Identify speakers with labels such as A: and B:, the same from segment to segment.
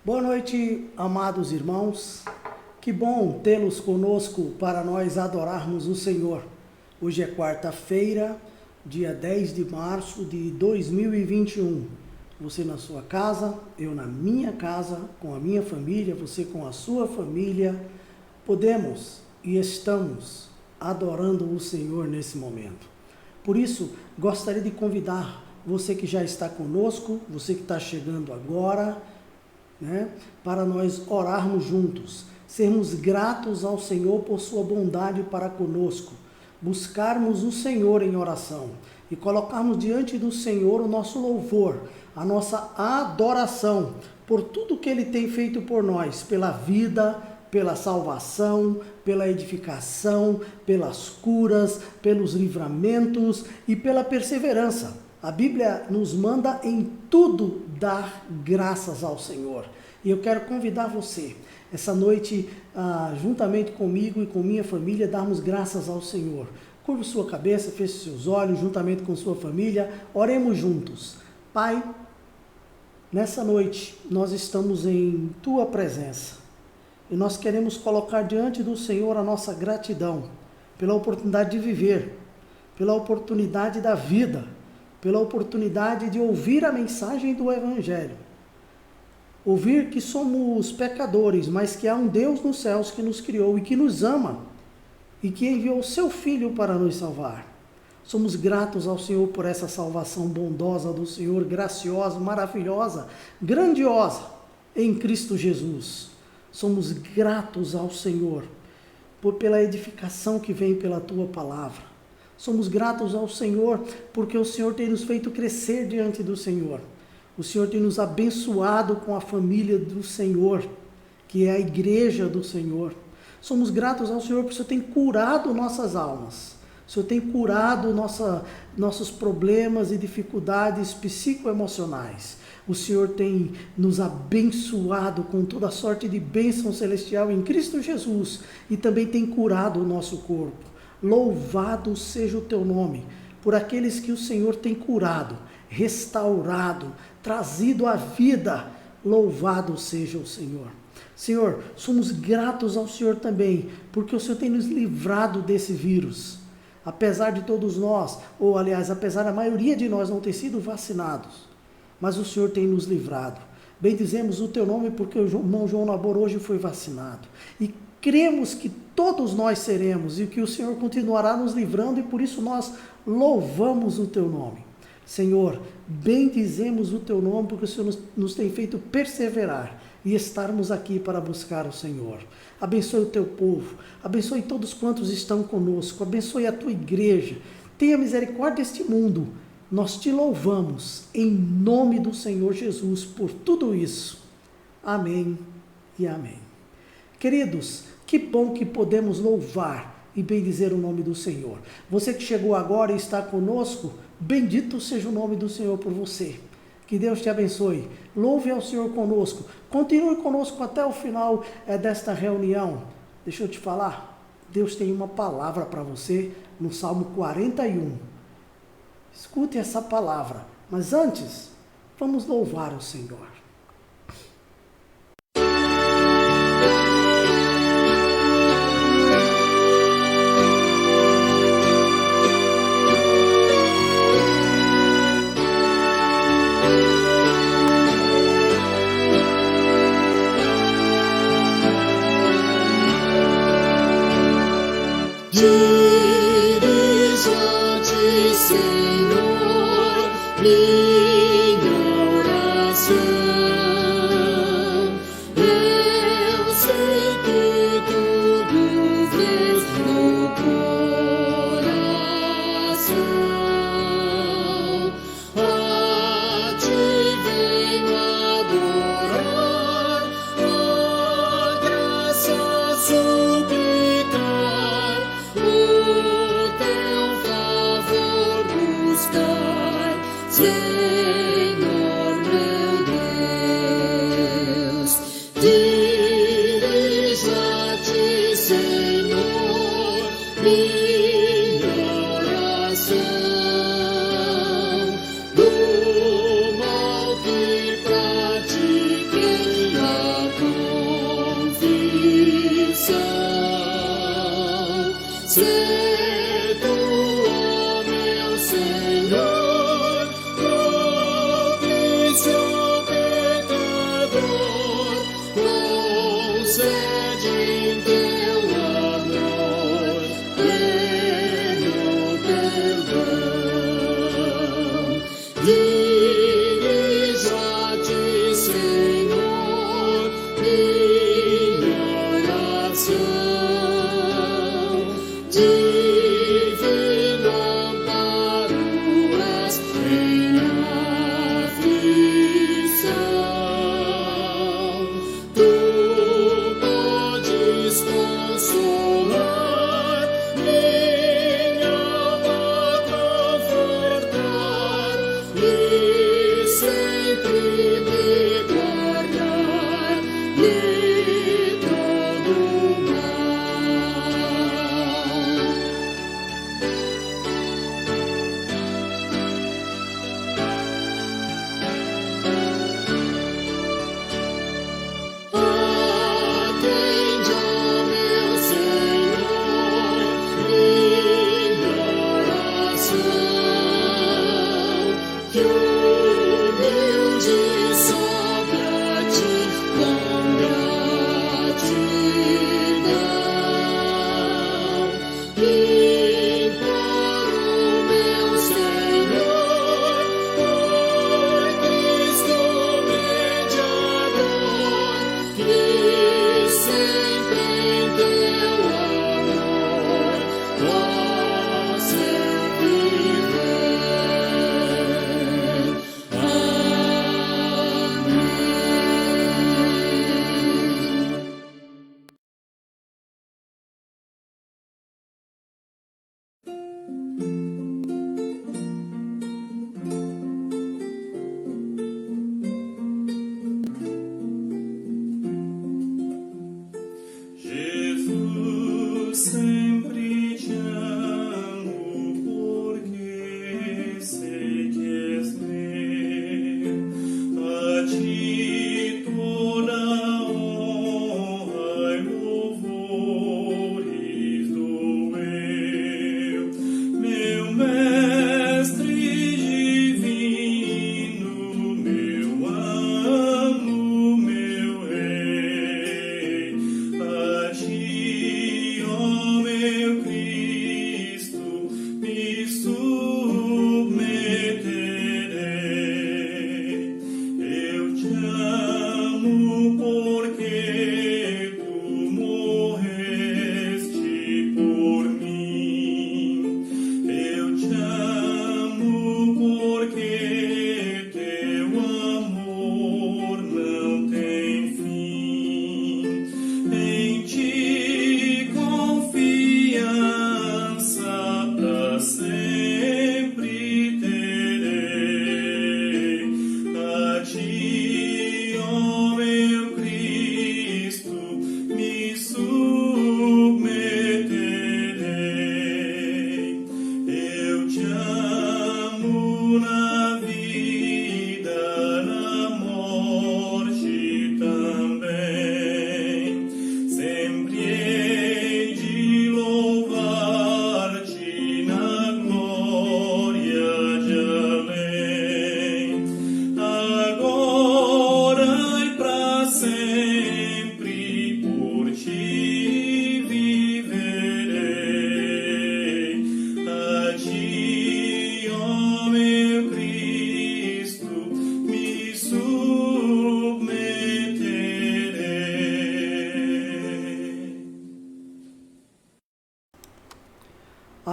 A: Boa noite, amados irmãos. Que bom tê-los conosco para nós adorarmos o Senhor. Hoje é quarta-feira, dia 10 de março de 2021. Você na sua casa, eu na minha casa, com a minha família, você com a sua família. Podemos e estamos adorando o Senhor nesse momento. Por isso, gostaria de convidar você que já está conosco, você que está chegando agora, para nós orarmos juntos, sermos gratos ao Senhor por sua bondade para conosco, buscarmos o Senhor em oração e colocarmos diante do Senhor o nosso louvor, a nossa adoração por tudo que Ele tem feito por nós, pela vida, pela salvação, pela edificação, pelas curas, pelos livramentos e pela perseverança. A Bíblia nos manda em tudo dar graças ao Senhor. E eu quero convidar você, essa noite, juntamente comigo e com minha família, darmos graças ao Senhor. Curva sua cabeça, feche seus olhos, juntamente com sua família, oremos juntos. Pai, nessa noite nós estamos em Tua presença e nós queremos colocar diante do Senhor a nossa gratidão pela oportunidade de viver, pela oportunidade da vida, pela oportunidade de ouvir a mensagem do Evangelho. Ouvir que somos pecadores, mas que há um Deus nos céus que nos criou e que nos ama e que enviou o seu Filho para nos salvar. Somos gratos ao Senhor por essa salvação bondosa do Senhor, graciosa, maravilhosa, grandiosa em Cristo Jesus. Somos gratos ao Senhor pela edificação que vem pela Tua palavra. Somos gratos ao Senhor porque o Senhor tem nos feito crescer diante do Senhor. O Senhor tem nos abençoado com a família do Senhor, que é a igreja do Senhor. Somos gratos ao Senhor porque o Senhor tem curado nossas almas. O Senhor tem curado nossos problemas e dificuldades psicoemocionais. O Senhor tem nos abençoado com toda sorte de bênção celestial em Cristo Jesus e também tem curado o nosso corpo. Louvado seja o Teu nome por aqueles que o Senhor tem curado, restaurado, trazido à vida. Louvado seja o Senhor. Senhor, somos gratos ao Senhor também, porque o Senhor tem nos livrado desse vírus. Apesar de todos nós, ou aliás, apesar da maioria de nós não ter sido vacinados, mas o Senhor tem nos livrado. Bendizemos o Teu nome porque o irmão João Labor hoje foi vacinado. E cremos que todos nós seremos e que o Senhor continuará nos livrando e por isso nós louvamos o Teu nome. Senhor, bendizemos o Teu nome porque o Senhor nos tem feito perseverar e estarmos aqui para buscar o Senhor. Abençoe o Teu povo, abençoe todos quantos estão conosco, abençoe a Tua igreja, tenha misericórdia deste mundo. Nós Te louvamos em nome do Senhor Jesus por tudo isso. Amém e amém. Queridos, que bom que podemos louvar e bendizer o nome do Senhor. Você que chegou agora e está conosco, bendito seja o nome do Senhor por você. Que Deus te abençoe. Louve ao Senhor conosco. Continue conosco até o final desta reunião. Deixa eu te falar, Deus tem uma palavra para você no Salmo 41. Escute essa palavra, mas antes, vamos louvar o Senhor.
B: Dirija-te, Senhor, minha oração. Eu sei que tudo vês no coração. A Ti venho adorar, a graça suplicar, o Teu favor buscar, Senhor meu Deus. Dirija-te, Senhor, minha oração. Do mal que pratiquei,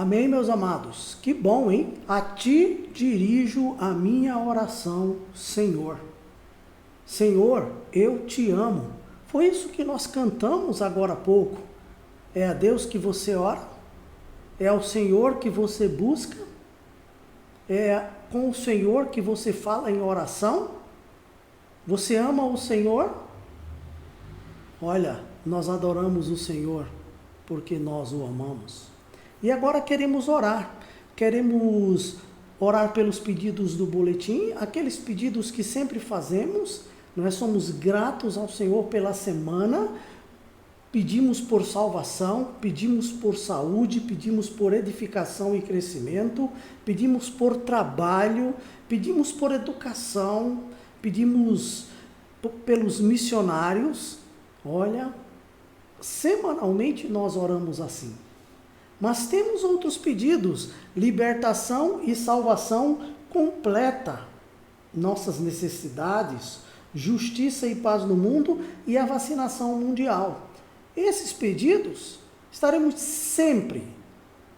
A: Amém, meus amados? Que bom, hein? A ti dirijo a minha oração, Senhor. Senhor, eu te amo. Foi isso que nós cantamos agora há pouco. É a Deus que você ora? É ao Senhor que você busca? É com o Senhor que você fala em oração? Você ama o Senhor? Olha, nós adoramos o Senhor porque nós o amamos. E agora queremos orar pelos pedidos do boletim, aqueles pedidos que sempre fazemos. Nós somos gratos ao Senhor pela semana, pedimos por salvação, pedimos por saúde, pedimos por edificação e crescimento, pedimos por trabalho, pedimos por educação, pedimos pelos missionários. Olha, semanalmente nós oramos assim. Mas temos outros pedidos, libertação e salvação completa, nossas necessidades, justiça e paz no mundo e a vacinação mundial. Esses pedidos, estaremos sempre,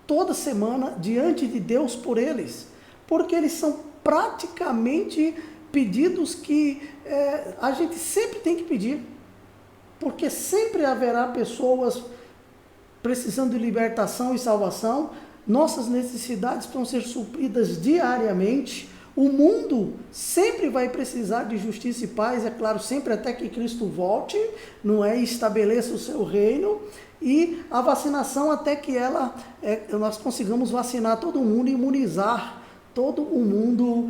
A: toda semana, diante de Deus por eles, porque eles são praticamente pedidos que a gente sempre tem que pedir, porque sempre haverá pessoas precisando de libertação e salvação, nossas necessidades vão ser supridas diariamente, o mundo sempre vai precisar de justiça e paz, é claro, sempre até que Cristo volte, não é? E estabeleça o seu reino, e a vacinação até que nós consigamos vacinar todo mundo e imunizar todo o mundo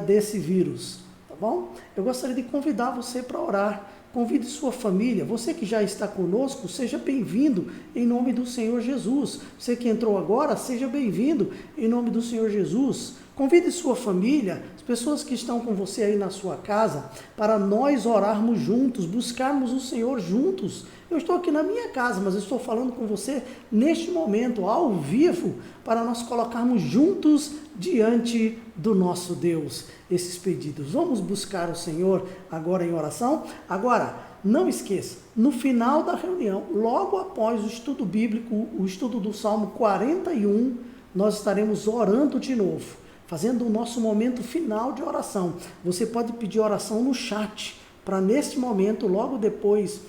A: desse vírus, tá bom? Eu gostaria de convidar você para orar. Convide sua família, você que já está conosco, seja bem-vindo em nome do Senhor Jesus. Você que entrou agora, seja bem-vindo em nome do Senhor Jesus. Convide sua família, as pessoas que estão com você aí na sua casa, para nós orarmos juntos, buscarmos o Senhor juntos. Eu estou aqui na minha casa, mas eu estou falando com você neste momento, ao vivo, para nós colocarmos juntos diante do nosso Deus esses pedidos. Vamos buscar o Senhor agora em oração? Agora, não esqueça, no final da reunião, logo após o estudo bíblico, o estudo do Salmo 41, nós estaremos orando de novo, fazendo o nosso momento final de oração. Você pode pedir oração no chat, para neste momento, logo depois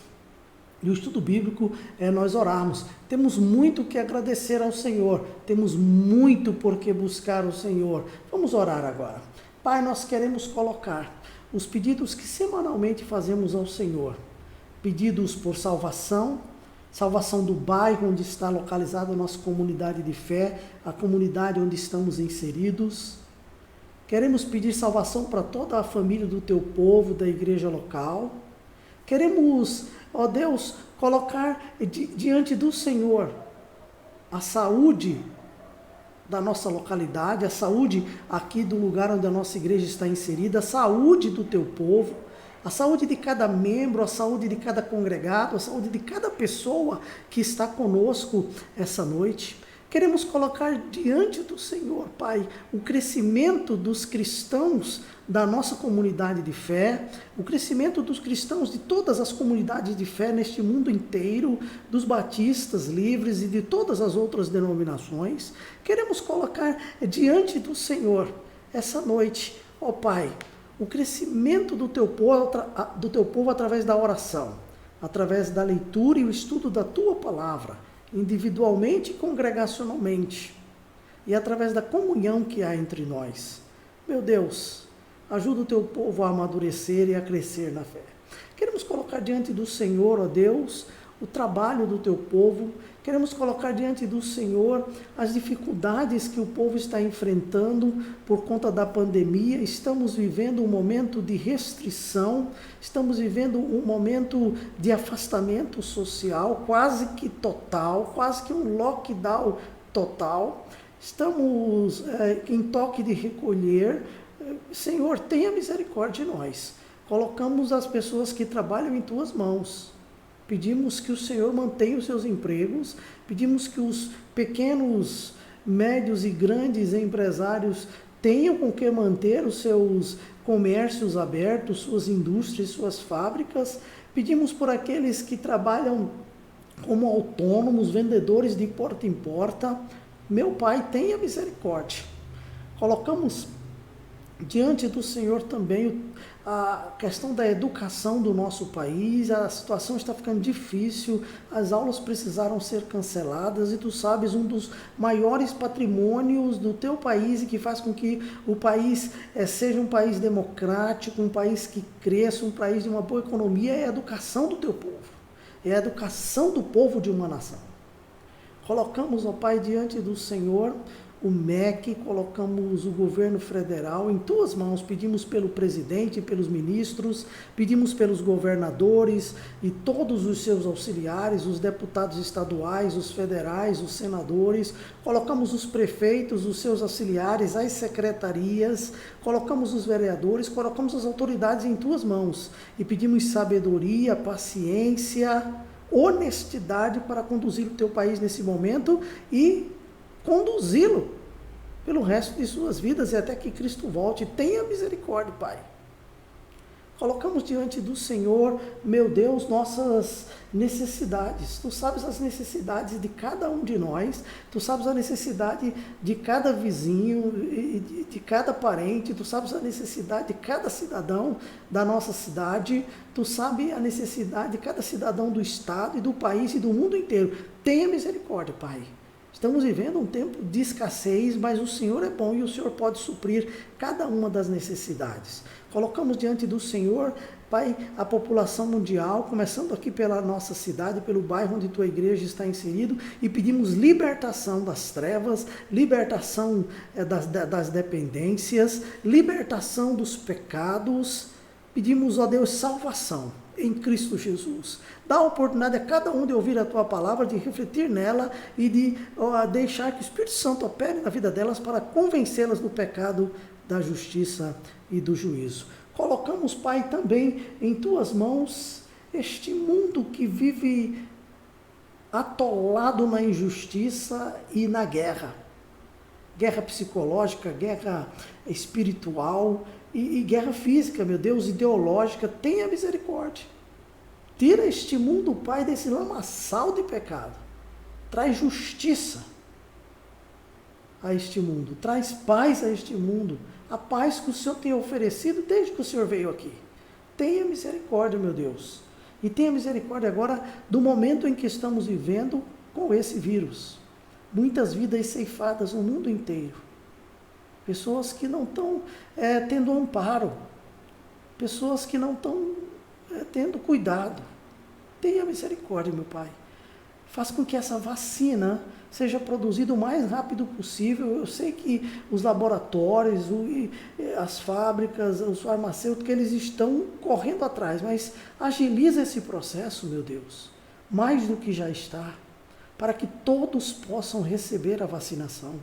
A: do estudo bíblico, nós orarmos. Temos muito que agradecer ao Senhor, temos muito por que buscar o Senhor. Vamos orar agora. Pai, nós queremos colocar os pedidos que semanalmente fazemos ao Senhor. Pedidos por salvação do bairro onde está localizada a nossa comunidade de fé, a comunidade onde estamos inseridos. Queremos pedir salvação para toda a família do teu povo, da igreja local. Queremos, ó Deus, colocar diante do Senhor a saúde da nossa localidade, a saúde aqui do lugar onde a nossa igreja está inserida, a saúde do teu povo, a saúde de cada membro, a saúde de cada congregado, a saúde de cada pessoa que está conosco essa noite. Queremos colocar diante do Senhor, Pai, o crescimento dos cristãos da nossa comunidade de fé, o crescimento dos cristãos de todas as comunidades de fé neste mundo inteiro, dos batistas livres e de todas as outras denominações. Queremos colocar diante do Senhor essa noite, ó Pai, o crescimento do teu povo através da oração, através da leitura e o estudo da tua palavra, individualmente e congregacionalmente, e através da comunhão que há entre nós. Meu Deus, ajuda o teu povo a amadurecer e a crescer na fé. Queremos colocar diante do Senhor, ó Deus, o trabalho do teu povo. Queremos colocar diante do Senhor as dificuldades que o povo está enfrentando por conta da pandemia. Estamos vivendo um momento de restrição, estamos vivendo um momento de afastamento social quase que total, quase que um lockdown total. Estamos em toque de recolher. Senhor, tenha misericórdia de nós. Colocamos as pessoas que trabalham em tuas mãos. Pedimos que o Senhor mantenha os seus empregos, pedimos que os pequenos, médios e grandes empresários tenham com que manter os seus comércios abertos, suas indústrias, suas fábricas. Pedimos por aqueles que trabalham como autônomos, vendedores de porta em porta. Meu Pai, tenha misericórdia. Colocamos diante do Senhor também a questão da educação do nosso país. A situação está ficando difícil, as aulas precisaram ser canceladas e tu sabes, um dos maiores patrimônios do teu país e que faz com que o país seja um país democrático, um país que cresça, um país de uma boa economia, é a educação do teu povo, é a educação do povo de uma nação. Colocamos, ó Pai, diante do Senhor o MEC, colocamos o governo federal em tuas mãos, pedimos pelo presidente, pelos ministros, pedimos pelos governadores e todos os seus auxiliares, os deputados estaduais, os federais, os senadores, colocamos os prefeitos, os seus auxiliares, as secretarias, colocamos os vereadores, colocamos as autoridades em tuas mãos e pedimos sabedoria, paciência, honestidade para conduzir o teu país nesse momento e conduzi-lo pelo resto de suas vidas e até que Cristo volte. Tenha misericórdia, Pai. Colocamos diante do Senhor, meu Deus, nossas necessidades. Tu sabes as necessidades de cada um de nós, tu sabes a necessidade de cada vizinho, de cada parente, tu sabes a necessidade de cada cidadão da nossa cidade, tu sabes a necessidade de cada cidadão do estado e do país e do mundo inteiro. Tenha misericórdia, Pai. Estamos vivendo um tempo de escassez, mas o Senhor é bom e o Senhor pode suprir cada uma das necessidades. Colocamos diante do Senhor, Pai, a população mundial, começando aqui pela nossa cidade, pelo bairro onde tua igreja está inserido, e pedimos libertação das trevas, libertação das dependências, libertação dos pecados. Pedimos, ó Deus, salvação em Cristo Jesus. Dá a oportunidade a cada um de ouvir a tua palavra, de refletir nela e de deixar que o Espírito Santo opere na vida delas para convencê-las do pecado, da justiça e do juízo. Colocamos, Pai, também em tuas mãos este mundo que vive atolado na injustiça e na guerra. Guerra psicológica, guerra espiritual e guerra física, meu Deus, ideológica. Tenha misericórdia. Tira este mundo, Pai, desse lamaçal de pecado. Traz justiça a este mundo. Traz paz a este mundo. A paz que o Senhor tem oferecido desde que o Senhor veio aqui. Tenha misericórdia, meu Deus. E tenha misericórdia agora do momento em que estamos vivendo com esse vírus. Muitas vidas ceifadas no mundo inteiro. Pessoas que não estão tendo amparo. Pessoas que não estão tendo cuidado. Tenha misericórdia, meu Pai. Faz com que essa vacina seja produzida o mais rápido possível. Eu sei que os laboratórios, as fábricas, os farmacêuticos, eles estão correndo atrás, mas agiliza esse processo, meu Deus, mais do que já está, para que todos possam receber a vacinação,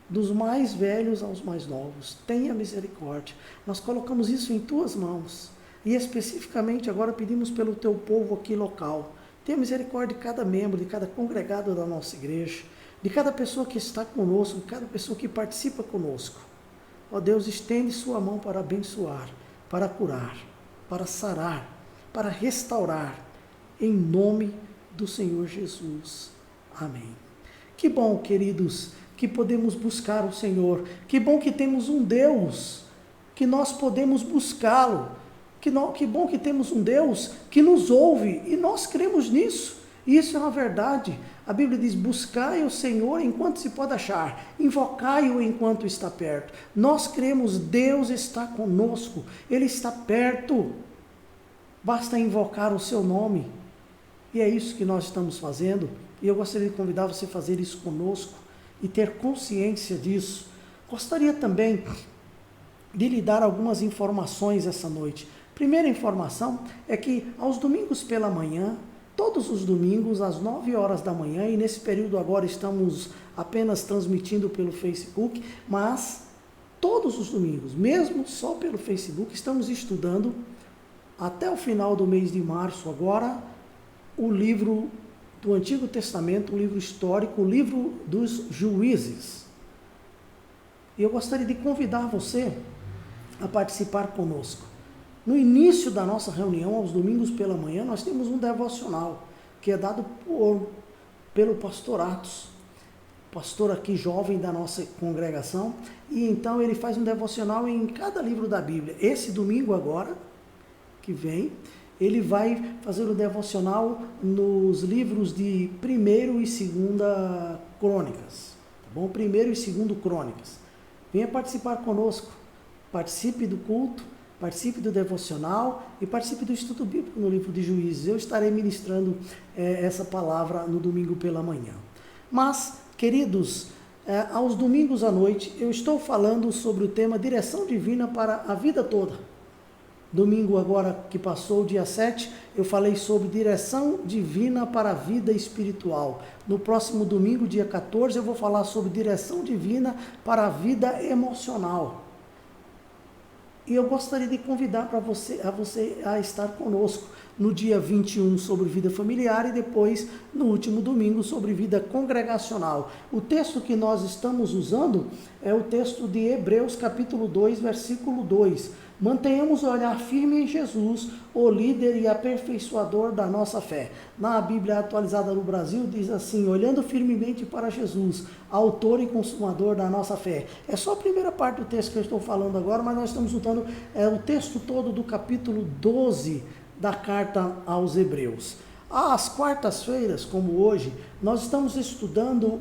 A: dos mais velhos aos mais novos. Tenha misericórdia. Nós colocamos isso em tuas mãos. E especificamente agora pedimos pelo teu povo aqui local. Tenha misericórdia de cada membro, de cada congregado da nossa igreja, de cada pessoa que está conosco, de cada pessoa que participa conosco. Ó Deus, estende sua mão para abençoar, para curar, para sarar, para restaurar, em nome do Senhor Jesus. Amém. Que bom, queridos, que podemos buscar o Senhor. Que bom que temos um Deus, que nós podemos buscá-lo. Que bom que temos um Deus que nos ouve e nós cremos nisso. Isso é uma verdade. A Bíblia diz: buscai o Senhor enquanto se pode achar, invocai-o enquanto está perto. Nós cremos, Deus está conosco, Ele está perto. Basta invocar o seu nome. E é isso que nós estamos fazendo. E eu gostaria de convidar você a fazer isso conosco e ter consciência disso. Gostaria também de lhe dar algumas informações essa noite. Primeira informação é que aos domingos pela manhã, todos os domingos às 9 horas da manhã, e nesse período agora estamos apenas transmitindo pelo Facebook, mas todos os domingos, mesmo só pelo Facebook, estamos estudando até o final do mês de março agora o livro do Antigo Testamento, o livro histórico, o livro dos Juízes. E eu gostaria de convidar você a participar conosco. No início da nossa reunião, aos domingos pela manhã, nós temos um devocional, que é dado pelo pastor Atos. pastor aqui jovem da nossa congregação, e então ele faz um devocional em cada livro da Bíblia. Esse domingo agora, que vem, ele vai fazer o devocional nos livros de 1º e 2º Crônicas, tá bom? 1º e 2º Crônicas. Venha participar conosco, participe do culto, participe do devocional e participe do estudo bíblico no livro de Juízes. Eu estarei ministrando essa palavra no domingo pela manhã. Mas, queridos, aos domingos à noite eu estou falando sobre o tema direção divina para a vida toda. Domingo agora que passou, dia 7, eu falei sobre direção divina para a vida espiritual. No próximo domingo, dia 14, eu vou falar sobre direção divina para a vida emocional. E eu gostaria de convidar você a estar conosco no dia 21 sobre vida familiar e depois no último domingo sobre vida congregacional. O texto que nós estamos usando é o texto de Hebreus capítulo 2, versículo 2. Mantenhamos o olhar firme em Jesus, o líder e aperfeiçoador da nossa fé. Na Bíblia atualizada no Brasil diz assim: olhando firmemente para Jesus, autor e consumador da nossa fé. É só a primeira parte do texto que eu estou falando agora, mas nós estamos usando o texto todo do capítulo 12 da carta aos Hebreus. Às quartas-feiras, como hoje, nós estamos estudando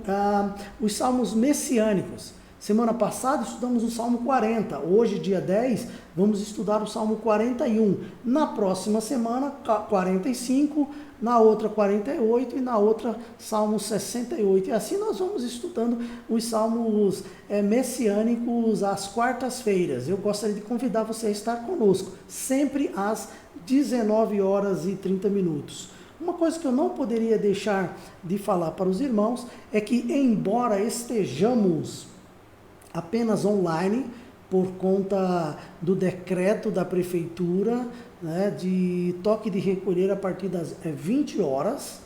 A: os salmos messiânicos. Semana passada estudamos o Salmo 40, hoje, dia 10, vamos estudar o Salmo 41. Na próxima semana, 45, na outra 48 e na outra Salmo 68. E assim nós vamos estudando os salmos messiânicos às quartas-feiras. Eu gostaria de convidar você a estar conosco, sempre às 19 horas e 30 minutos. Uma coisa que eu não poderia deixar de falar para os irmãos é que, embora estejamos apenas online, por conta do decreto da prefeitura, né, de toque de recolher a partir das 20 horas.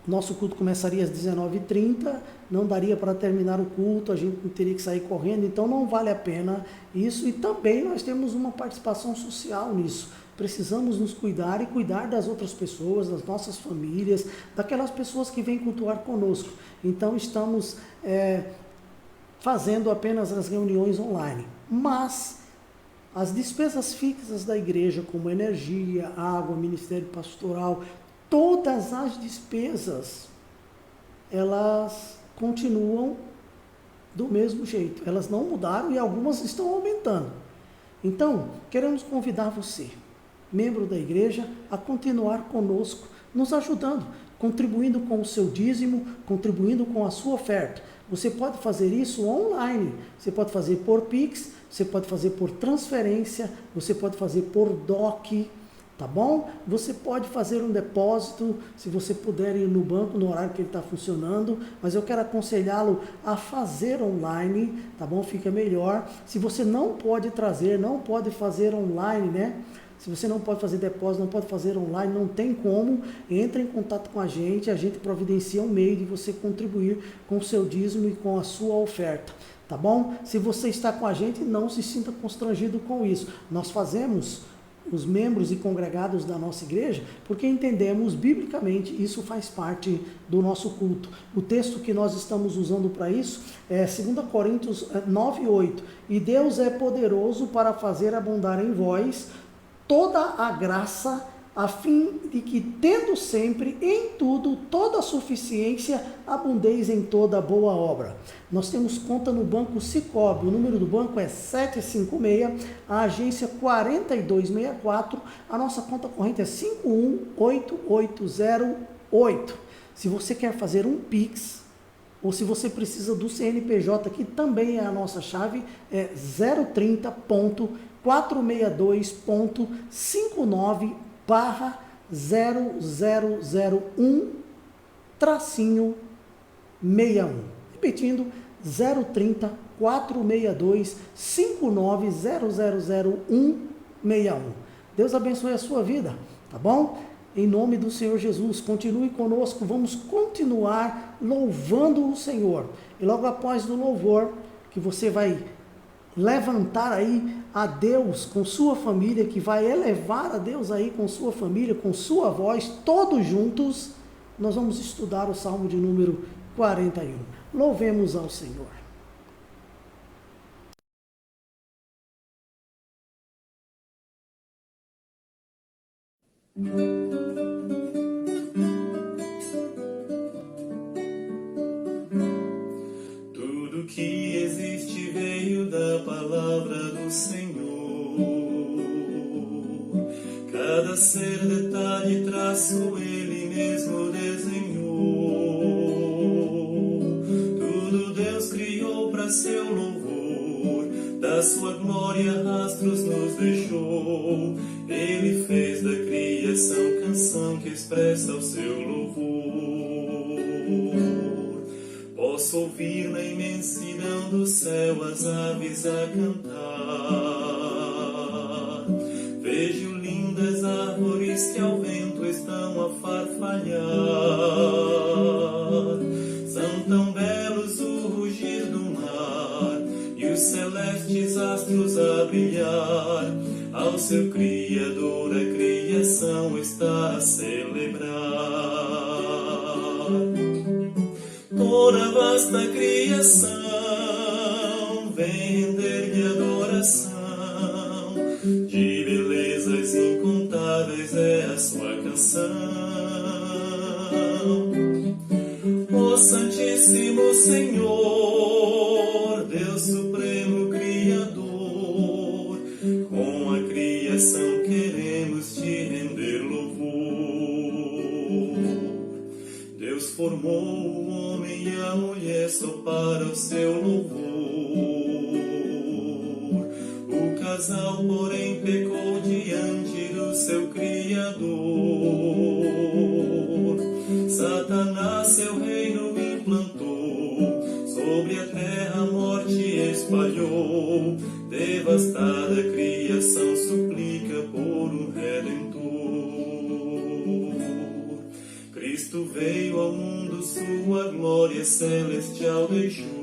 A: Nosso culto começaria às 19h30, não daria para terminar o culto, a gente teria que sair correndo, então não vale a pena isso. E também nós temos uma participação social nisso. Precisamos nos cuidar e cuidar das outras pessoas, das nossas famílias, daquelas pessoas que vêm cultuar conosco. Então estamos fazendo apenas as reuniões online, mas as despesas fixas da igreja, como energia, água, ministério pastoral, todas as despesas, elas continuam do mesmo jeito, elas não mudaram e algumas estão aumentando. Então, queremos convidar você, membro da igreja, a continuar conosco, nos ajudando, contribuindo com o seu dízimo, contribuindo com a sua oferta. Você pode fazer isso online, você pode fazer por Pix, você pode fazer por transferência, você pode fazer por DOC, tá bom? Você pode fazer um depósito, se você puder ir no banco no horário que ele está funcionando, mas eu quero aconselhá-lo a fazer online, tá bom? Fica melhor. Se você não pode fazer online, né? Se você não pode fazer depósito, não pode fazer online, não tem como, entre em contato com a gente providencia um meio de você contribuir com o seu dízimo e com a sua oferta, tá bom? Se você está com a gente, não se sinta constrangido com isso. Nós fazemos, os membros e congregados da nossa igreja, porque entendemos biblicamente, isso faz parte do nosso culto. O texto que nós estamos usando para isso é 2 Coríntios 9:8. E Deus é poderoso para fazer abundar em vós toda a graça, a fim de que, tendo sempre, em tudo, toda a suficiência, abundeis em toda boa obra. Nós temos conta no Banco Sicoob, o número do banco é 756, a agência 4264, a nossa conta corrente é 5188808. Se você quer fazer um Pix, ou se você precisa do CNPJ, que também é a nossa chave, é 030.462.59/0001-61. Repetindo, 030-462-59/0001-61. Deus abençoe a sua vida, tá bom? Em nome do Senhor Jesus, continue conosco, vamos continuar louvando o Senhor. E logo após o louvor, que você vai levantar aí a Deus com sua família, que vai elevar a Deus aí com sua família, com sua voz, todos juntos, nós vamos estudar o Salmo de número 41. Louvemos ao Senhor.
C: Tudo que existe veio da palavra do Senhor. Cada ser, detalhe, traço, Ele mesmo desenhou. Tudo Deus criou para seu louvor, da sua glória rastros nos deixou. Ele fez da criação canção que expressa o seu louvor. Posso ouvir na imensidão do céu as aves a cantar. Vejo lindas árvores que ao vento estão a farfalhar. São tão belos o rugir do mar e os celestes astros a brilhar. Ao seu Criador a criação está a celebrar. Toda a vasta criação vem render-lhe adoração. De belezas incontáveis é a sua canção. Ó Santíssimo Senhor, Deus Supremo Criador, com a criação queremos te render louvor. Deus formou o homem e a mulher só para o seu louvor. O casal, porém, pecou diante do seu Criador. Satanás seu reino implantou, sobre a terra a morte espalhou. Devastada a criação suplica por um Redentor. Cristo veio ao mundo, sua glória celestial deixou.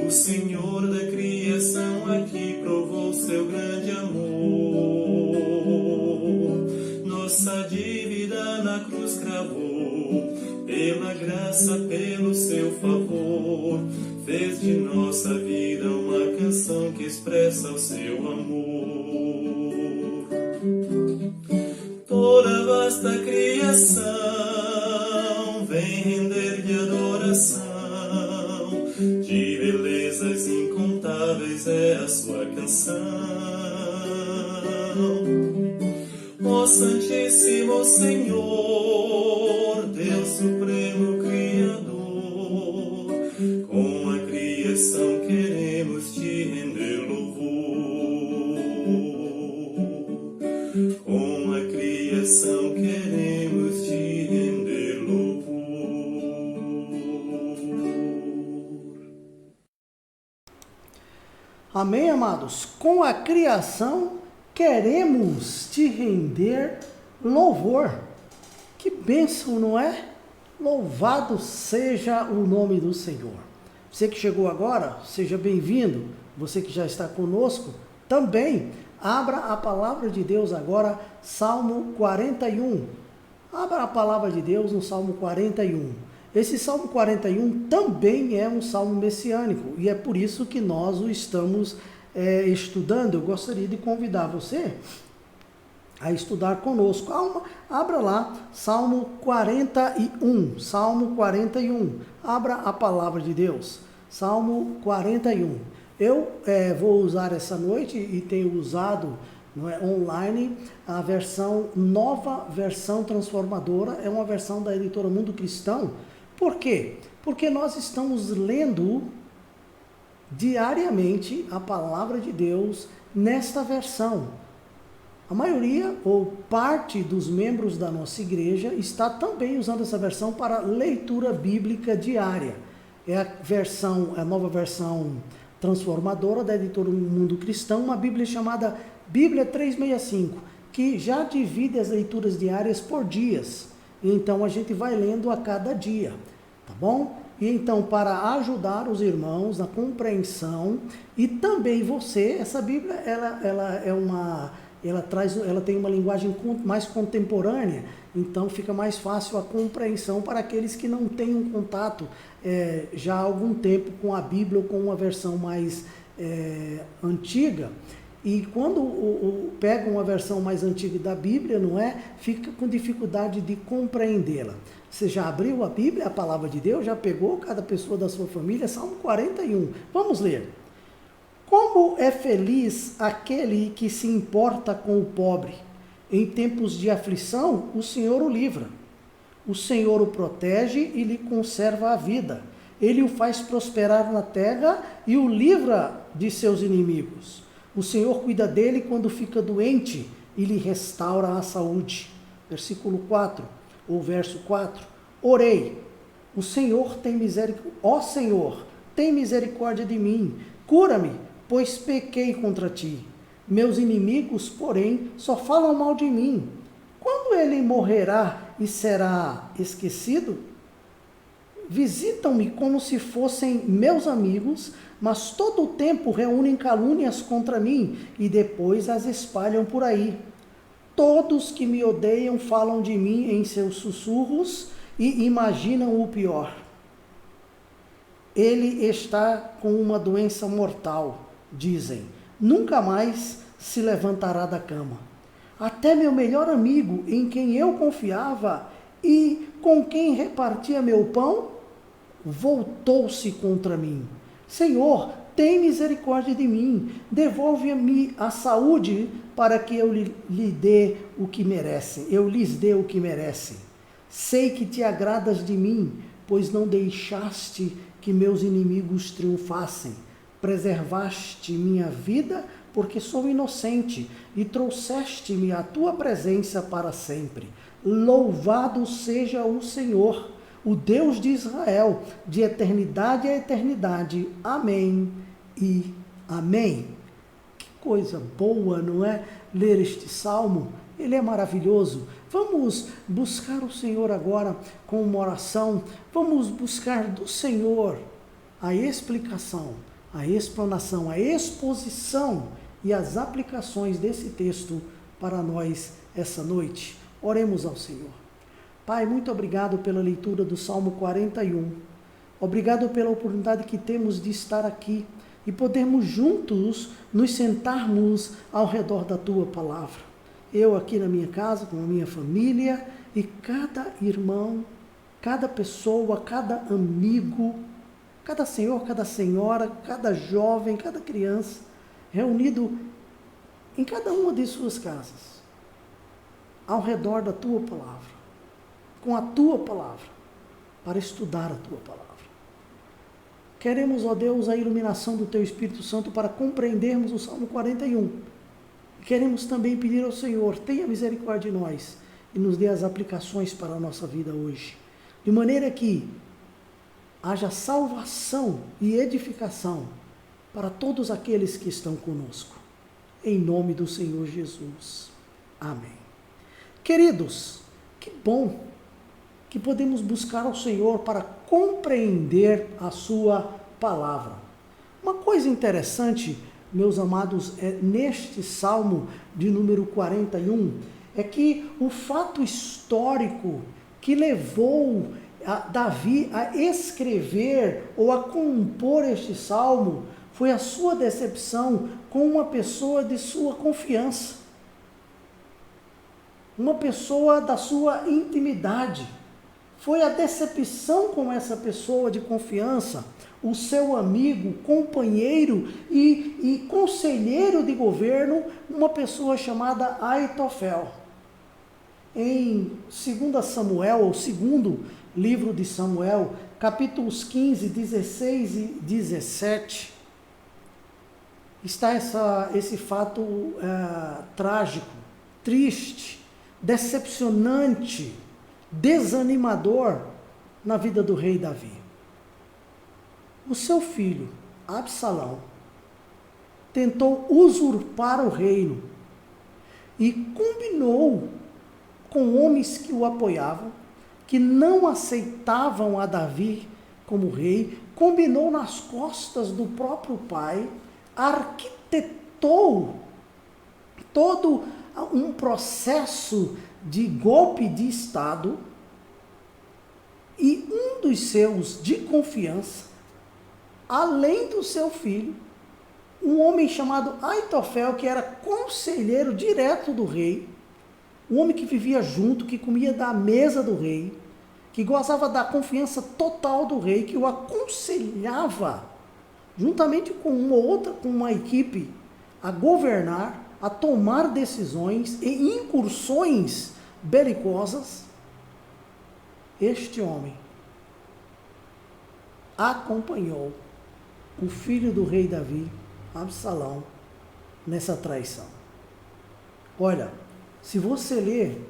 C: O Senhor da criação aqui provou seu grande amor. Nossa dívida na cruz cravou, pela graça, pelo seu favor, fez de nossa vida uma canção que expressa o seu amor. Toda a vasta criação vem render-lhe adoração. De belezas incontáveis é a sua canção. Ó Santíssimo Senhor, Deus Supremo Criador, com a criação queremos te render louvor. Com a criação queremos te render louvor.
A: Amém, amados? Com a criação queremos te render louvor. Que bênção, não é? Louvado seja o nome do Senhor. Você que chegou agora, seja bem-vindo. Você que já está conosco, também abra a palavra de Deus agora, Salmo 41. Abra a palavra de Deus no Salmo 41. Esse Salmo 41 também é um salmo messiânico e é por isso que nós o estamos estudando. Eu gostaria de convidar você a estudar conosco. Abra lá, Salmo 41. Salmo 41. Abra a palavra de Deus. Salmo 41. Eu vou usar essa noite e tenho usado online a versão, nova versão transformadora. É uma versão da editora Mundo Cristão. Por quê? Porque nós estamos lendo diariamente a palavra de Deus nesta versão. A maioria ou parte dos membros da nossa igreja está também usando essa versão para leitura bíblica diária. É a nova versão transformadora da editora Mundo Cristão, uma Bíblia chamada Bíblia 365, que já divide as leituras diárias por dias. Então a gente vai lendo a cada dia, tá bom? E então, para ajudar os irmãos na compreensão e também você, essa Bíblia ela tem uma linguagem mais contemporânea. Então fica mais fácil a compreensão para aqueles que não têm um contato já há algum tempo com a Bíblia ou com uma versão mais antiga. E quando pegam uma versão mais antiga da Bíblia, não é? Fica com dificuldade de compreendê-la. Você já abriu a Bíblia, a palavra de Deus? Já pegou cada pessoa da sua família? Salmo 41. Vamos ler. Como é feliz aquele que se importa com o pobre. Em tempos de aflição, o Senhor o livra. O Senhor o protege e lhe conserva a vida. Ele o faz prosperar na terra e o livra de seus inimigos. O Senhor cuida dele quando fica doente e lhe restaura a saúde. Versículo 4, ou verso 4. Orei, o Senhor tem misericórdia. Ó Senhor, tem misericórdia de mim. Cura-me, pois pequei contra ti. Meus inimigos, porém, só falam mal de mim. Quando ele morrerá e será esquecido? Visitam-me como se fossem meus amigos, mas todo o tempo reúnem calúnias contra mim e depois as espalham por aí. Todos que me odeiam falam de mim em seus sussurros e imaginam o pior. Ele está com uma doença mortal, dizem. Nunca mais se levantará da cama. Até meu melhor amigo, em quem eu confiava e com quem repartia meu pão, voltou-se contra mim. Senhor, tem misericórdia de mim, devolve-me a saúde para que eu lhe dê o que merecem. Eu lhes dê o que merecem. Sei que te agradas de mim, pois não deixaste que meus inimigos triunfassem. Preservaste minha vida, porque sou inocente, e trouxeste-me à tua presença para sempre. Louvado seja o Senhor, o Deus de Israel, de eternidade a eternidade. Amém e amém. Que coisa boa, não é? Ler este salmo, ele é maravilhoso. Vamos buscar o Senhor agora com uma oração. Vamos buscar do Senhor a explicação, a explanação, a exposição e as aplicações desse texto para nós essa noite. Oremos ao Senhor. Pai, muito obrigado pela leitura do Salmo 41. Obrigado pela oportunidade que temos de estar aqui e podermos juntos nos sentarmos ao redor da Tua palavra. Eu aqui na minha casa, com a minha família, e cada irmão, cada pessoa, cada amigo, cada senhor, cada senhora, cada jovem, cada criança, reunido em cada uma de suas casas, ao redor da Tua palavra, com a Tua palavra, para estudar a Tua palavra. Queremos, ó Deus, a iluminação do Teu Espírito Santo para compreendermos o Salmo 41. Queremos também pedir ao Senhor, tenha misericórdia de nós e nos dê as aplicações para a nossa vida hoje, de maneira que haja salvação e edificação para todos aqueles que estão conosco. Em nome do Senhor Jesus. Amém. Queridos, que bom que podemos buscar ao Senhor para compreender a sua palavra. Uma coisa interessante, meus amados, neste Salmo de número 41, é que o fato histórico que levou Davi a escrever ou a compor este Salmo foi a sua decepção com uma pessoa de sua confiança, uma pessoa da sua intimidade. Foi a decepção com essa pessoa de confiança, o seu amigo, companheiro e conselheiro de governo, uma pessoa chamada Aitofel. Em 2 Samuel, ou segundo livro de Samuel, capítulos 15, 16 e 17, está esse fato trágico, triste, decepcionante, desanimador na vida do rei Davi. O seu filho, Absalão, tentou usurpar o reino e combinou com homens que o apoiavam, que não aceitavam a Davi como rei, combinou nas costas do próprio pai, arquitetou todo um processo de golpe de Estado, e um dos seus de confiança, além do seu filho, um homem chamado Aitofel, que era conselheiro direto do rei, um homem que vivia junto, que comia da mesa do rei, que gozava da confiança total do rei, que o aconselhava, juntamente com uma equipe, a governar, a tomar decisões e incursões belicosas. Este homem acompanhou o filho do rei Davi, Absalão, nessa traição. Olha, se você ler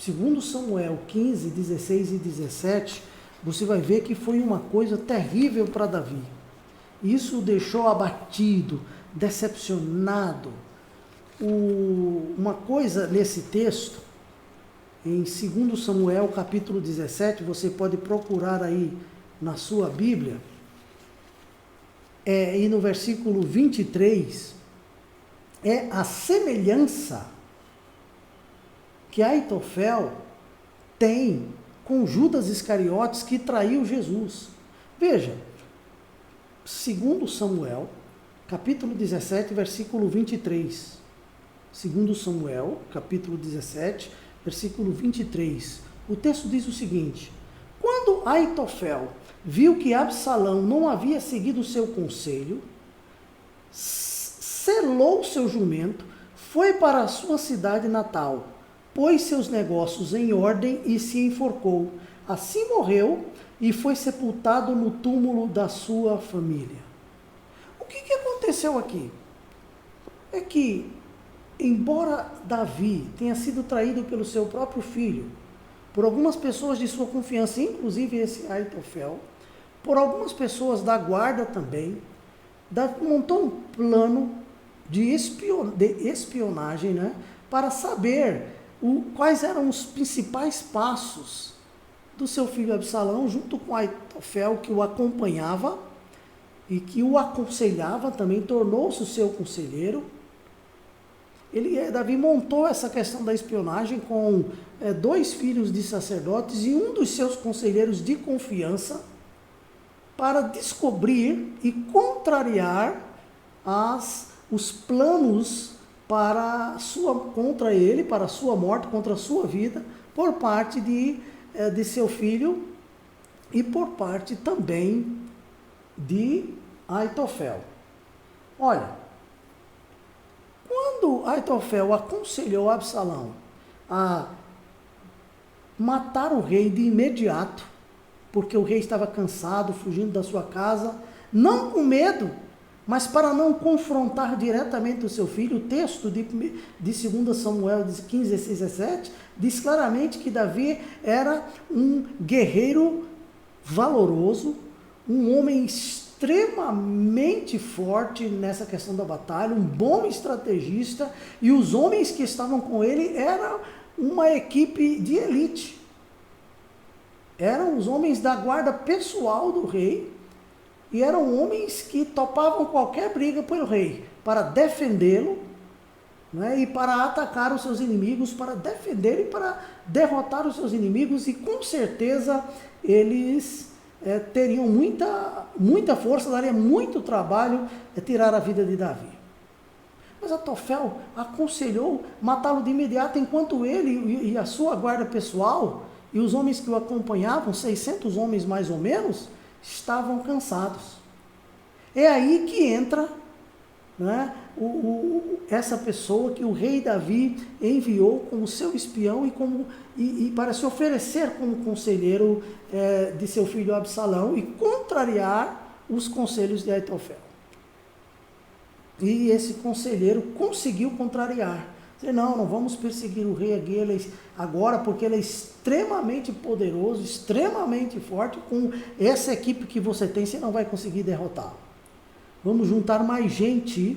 A: 2 Samuel 15, 16 e 17, você vai ver que foi uma coisa terrível para Davi. Isso o deixou abatido, decepcionado. Uma coisa nesse texto, em 2 Samuel capítulo 17, você pode procurar aí na sua Bíblia, e no versículo 23, é a semelhança que Aitofel tem com Judas Iscariotes, que traiu Jesus. Veja, 2 Samuel, capítulo 17, versículo 23. 2 Samuel, capítulo 17, versículo 23. O texto diz o seguinte: quando Aitofel viu que Absalão não havia seguido o seu conselho, selou seu jumento, foi para a sua cidade natal, pôs seus negócios em ordem e se enforcou. Assim morreu e foi sepultado no túmulo da sua família. O que aconteceu aqui? É que, embora Davi tenha sido traído pelo seu próprio filho, por algumas pessoas de sua confiança, inclusive esse Aitofel, por algumas pessoas da guarda também, Davi montou um plano de espionagem, né, para saber quais eram os principais passos do seu filho Absalão, junto com Aitofel, que o acompanhava e que o aconselhava também, tornou-se o seu conselheiro. Davi montou essa questão da espionagem com 2 filhos de sacerdotes e um dos seus conselheiros de confiança, para descobrir e contrariar os planos contra ele, para a sua morte, contra a sua vida, por parte de seu filho e por parte também de Aitofel. Olha, quando Aitofel aconselhou Absalão a matar o rei de imediato, porque o rei estava cansado, fugindo da sua casa, não com medo, mas para não confrontar diretamente o seu filho, o texto de 2 Samuel 15, 16, 17, diz claramente que Davi era um guerreiro valoroso, um homem extremamente forte nessa questão da batalha, um bom estrategista, e os homens que estavam com ele eram uma equipe de elite. Eram os homens da guarda pessoal do rei, e eram homens que topavam qualquer briga pelo rei, para defendê-lo, né, e para atacar os seus inimigos, para defender e para derrotar os seus inimigos, e com certeza eles teriam muita força, daria muito trabalho tirar a vida de Davi. Mas Aitofel aconselhou matá-lo de imediato, enquanto ele e a sua guarda pessoal e os homens que o acompanhavam, 600 homens mais ou menos, estavam cansados. É aí que entra, né, essa pessoa que o rei Davi enviou como seu espião e para se oferecer como conselheiro de seu filho Absalão e contrariar os conselhos de Aitofel. E esse conselheiro conseguiu contrariar. Não vamos perseguir o rei agora, porque ele é extremamente poderoso, extremamente forte. Com essa equipe que você tem, você não vai conseguir derrotá-lo. Vamos juntar mais gente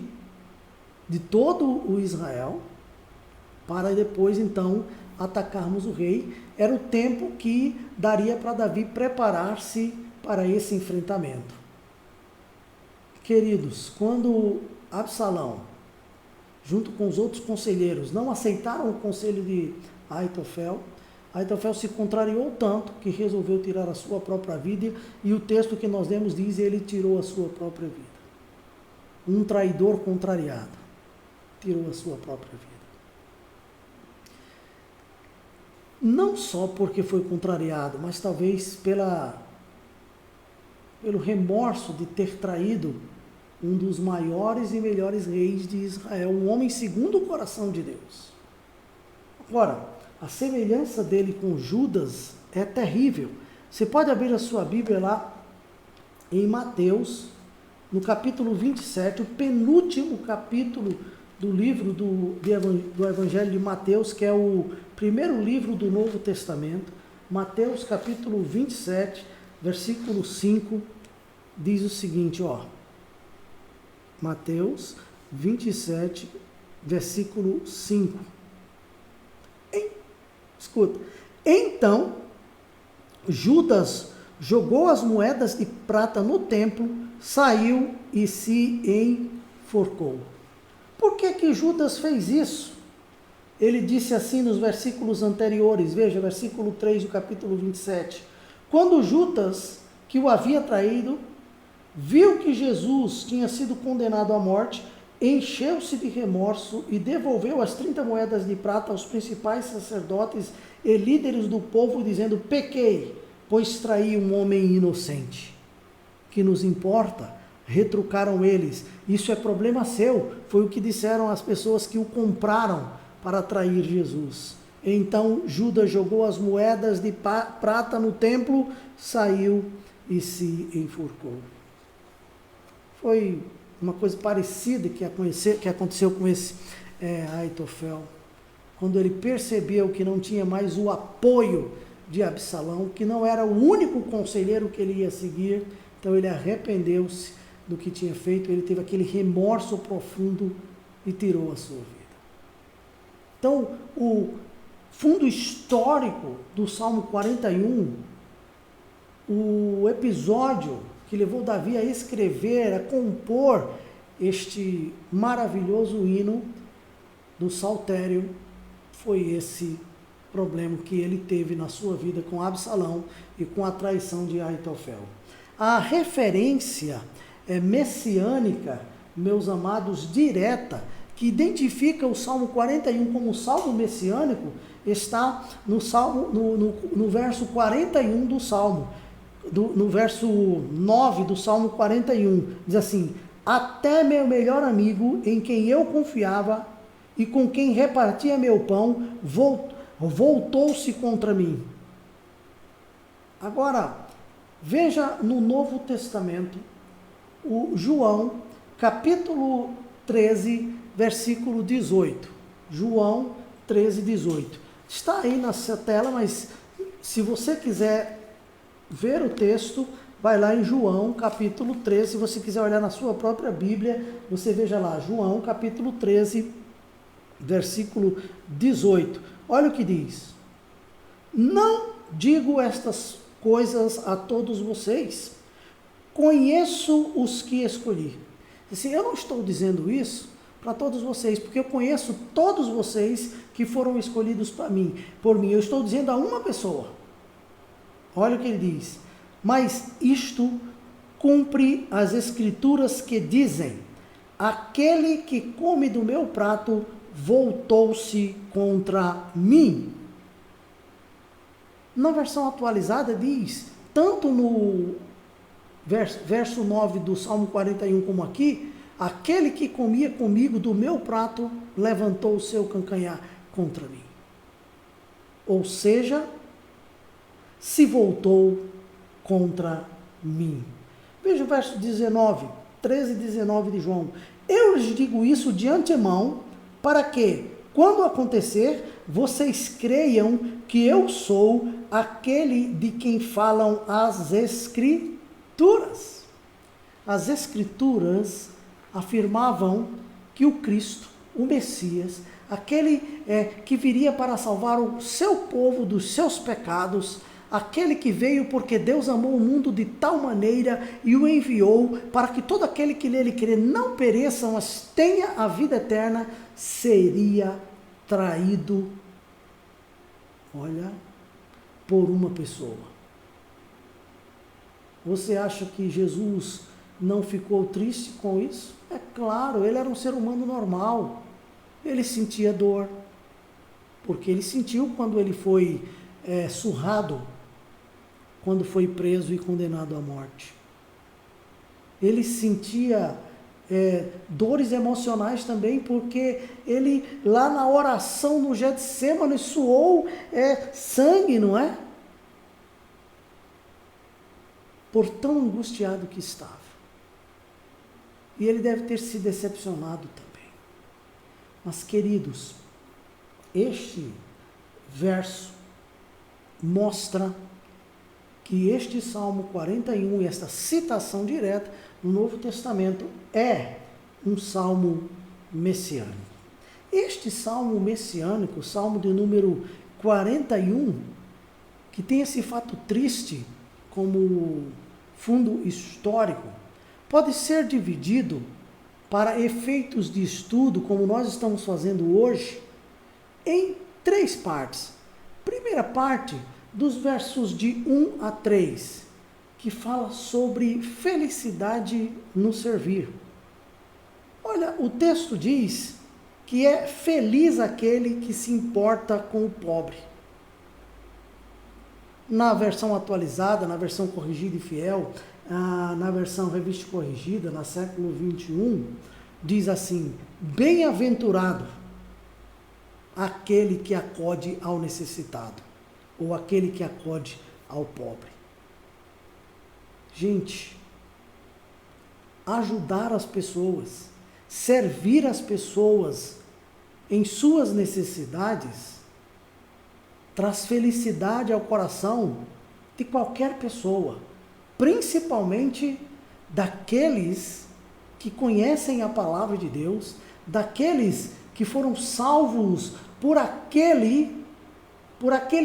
A: de todo o Israel, para depois então atacarmos o rei. Era o tempo que daria para Davi preparar-se para esse enfrentamento. Queridos, quando Absalão, junto com os outros conselheiros, não aceitaram o conselho Aitofel. Aitofel se contrariou tanto que resolveu tirar a sua própria vida, e o texto que nós lemos diz: ele tirou a sua própria vida. Um traidor contrariado tirou a sua própria vida. Não só porque foi contrariado, mas talvez pelo remorso de ter traído um dos maiores e melhores reis de Israel, um homem segundo o coração de Deus. Agora, a semelhança dele com Judas é terrível. Você pode abrir a sua Bíblia lá em Mateus, no capítulo 27, o penúltimo capítulo do livro do Evangelho de Mateus, que é o primeiro livro do Novo Testamento. Mateus capítulo 27, versículo 5, diz o seguinte, ó. Mateus 27, versículo 5. Escuta. Então, Judas jogou as moedas de prata no templo, saiu e se enforcou. Por que Judas fez isso? Ele disse assim nos versículos anteriores, veja, versículo 3 do capítulo 27. Quando Judas, que o havia traído, viu que Jesus tinha sido condenado à morte, encheu-se de remorso e devolveu as 30 moedas de prata aos principais sacerdotes e líderes do povo, dizendo: pequei, pois traí um homem inocente. Que nos importa? Retrucaram eles. Isso é problema seu. Foi o que disseram as pessoas que o compraram para trair Jesus. Então Judas jogou as moedas de prata no templo, saiu e se enforcou. Foi uma coisa parecida que aconteceu com esse Aitofel. Quando ele percebeu que não tinha mais o apoio de Absalão, que não era o único conselheiro que ele ia seguir, então ele arrependeu-se do que tinha feito, ele teve aquele remorso profundo e tirou a sua vida. Então, o fundo histórico do Salmo 41, o episódio que levou Davi a escrever, a compor este maravilhoso hino do Saltério, foi esse problema que ele teve na sua vida com Absalão e com a traição de Aitofel. A referência messiânica, meus amados, direta, que identifica o Salmo 41 como Salmo messiânico, está no verso 41 do Salmo. No verso 9 do Salmo 41, diz assim: até meu melhor amigo, em quem eu confiava e com quem repartia meu pão, voltou-se contra mim. Agora, veja no Novo Testamento, o João, capítulo 13, versículo 18. João 13, 18. Está aí na sua tela, mas se você quiser ver o texto, vai lá em João, capítulo 13, se você quiser olhar na sua própria Bíblia, você veja lá, João, capítulo 13, versículo 18. Olha o que diz: não digo estas coisas a todos vocês, conheço os que escolhi. Assim, eu não estou dizendo isso para todos vocês, porque eu conheço todos vocês que foram escolhidos por mim. Eu estou dizendo a uma pessoa. Olha o que ele diz: mas isto cumpre as escrituras que dizem: aquele que come do meu prato voltou-se contra mim. Na versão atualizada diz, tanto no verso 9 do Salmo 41 como aqui: aquele que comia comigo do meu prato levantou o seu calcanhar contra mim. Ou seja, se voltou contra mim. Veja o verso 19, 13 e 19 de João. Eu lhes digo isso de antemão, para que, quando acontecer, vocês creiam que eu sou aquele de quem falam as Escrituras. As Escrituras afirmavam que o Cristo, o Messias, aquele que viria para salvar o seu povo dos seus pecados, aquele que veio porque Deus amou o mundo de tal maneira e o enviou para que todo aquele que nele crê não pereça, mas tenha a vida eterna, seria traído Olha, por uma pessoa. Você acha que Jesus não ficou triste com isso? É claro, ele era um ser humano normal. Ele sentia dor, porque ele sentiu quando ele foi surrado, quando foi preso e condenado à morte. Ele sentia dores emocionais também, porque ele lá na oração no Getsêmani suou sangue, não é? Por tão angustiado que estava. E ele deve ter se decepcionado também. Mas, queridos, este verso mostra que este Salmo 41, e esta citação direta no Novo Testamento, é um salmo messiânico. Este salmo messiânico, o salmo de número 41, que tem esse fato triste como fundo histórico, pode ser dividido para efeitos de estudo, como nós estamos fazendo hoje, em 3 partes. Primeira parte, dos versos de 1 a 3, que fala sobre felicidade no servir. Olha, o texto diz que é feliz aquele que se importa com o pobre. Na versão atualizada, na versão corrigida e fiel, na versão revista e corrigida, na século 21, diz assim: bem-aventurado aquele que acode ao necessitado, ou aquele que acode ao pobre. Gente, ajudar as pessoas, servir as pessoas em suas necessidades, traz felicidade ao coração de qualquer pessoa, principalmente daqueles que conhecem a palavra de Deus, daqueles que foram salvos por aquele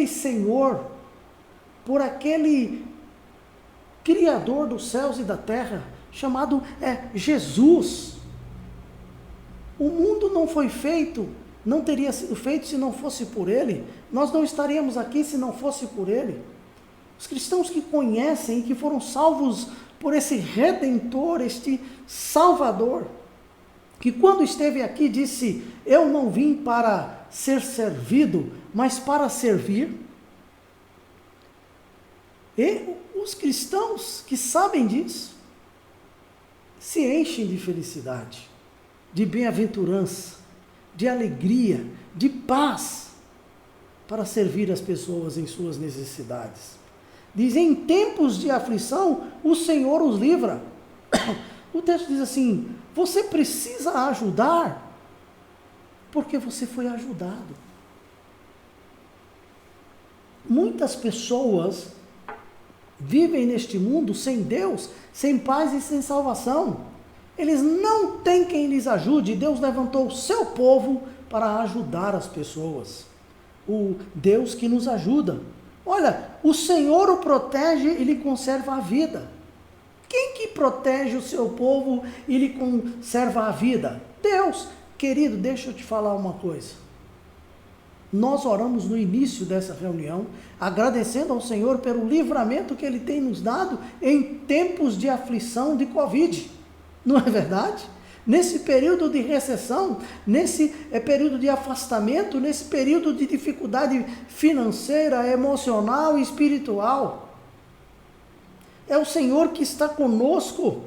A: Senhor, por aquele Criador dos céus e da terra, chamado Jesus. O mundo não foi feito, não teria sido feito se não fosse por Ele. Nós não estaríamos aqui se não fosse por Ele. Os cristãos que conhecem e que foram salvos por esse Redentor, este Salvador, que quando esteve aqui disse: eu não vim para ser servido, mas para servir. E os cristãos que sabem disso, se enchem de felicidade, de bem-aventurança, de alegria, de paz, para servir as pessoas em suas necessidades. Diz: em tempos de aflição, o Senhor os livra. O texto diz assim: você precisa ajudar, porque você foi ajudado. Muitas pessoas vivem neste mundo sem Deus, sem paz e sem salvação. Eles não têm quem lhes ajude. Deus levantou o seu povo para ajudar as pessoas. O Deus que nos ajuda. Olha, o Senhor o protege e lhe conserva a vida. Quem que protege o seu povo e lhe conserva a vida? Deus. Querido, deixa eu te falar uma coisa. Nós oramos no início dessa reunião, agradecendo ao Senhor pelo livramento que Ele tem nos dado em tempos de aflição de Covid. Não é verdade? Nesse período de recessão, nesse período de afastamento, nesse período de dificuldade financeira, emocional e espiritual. É o Senhor que está conosco.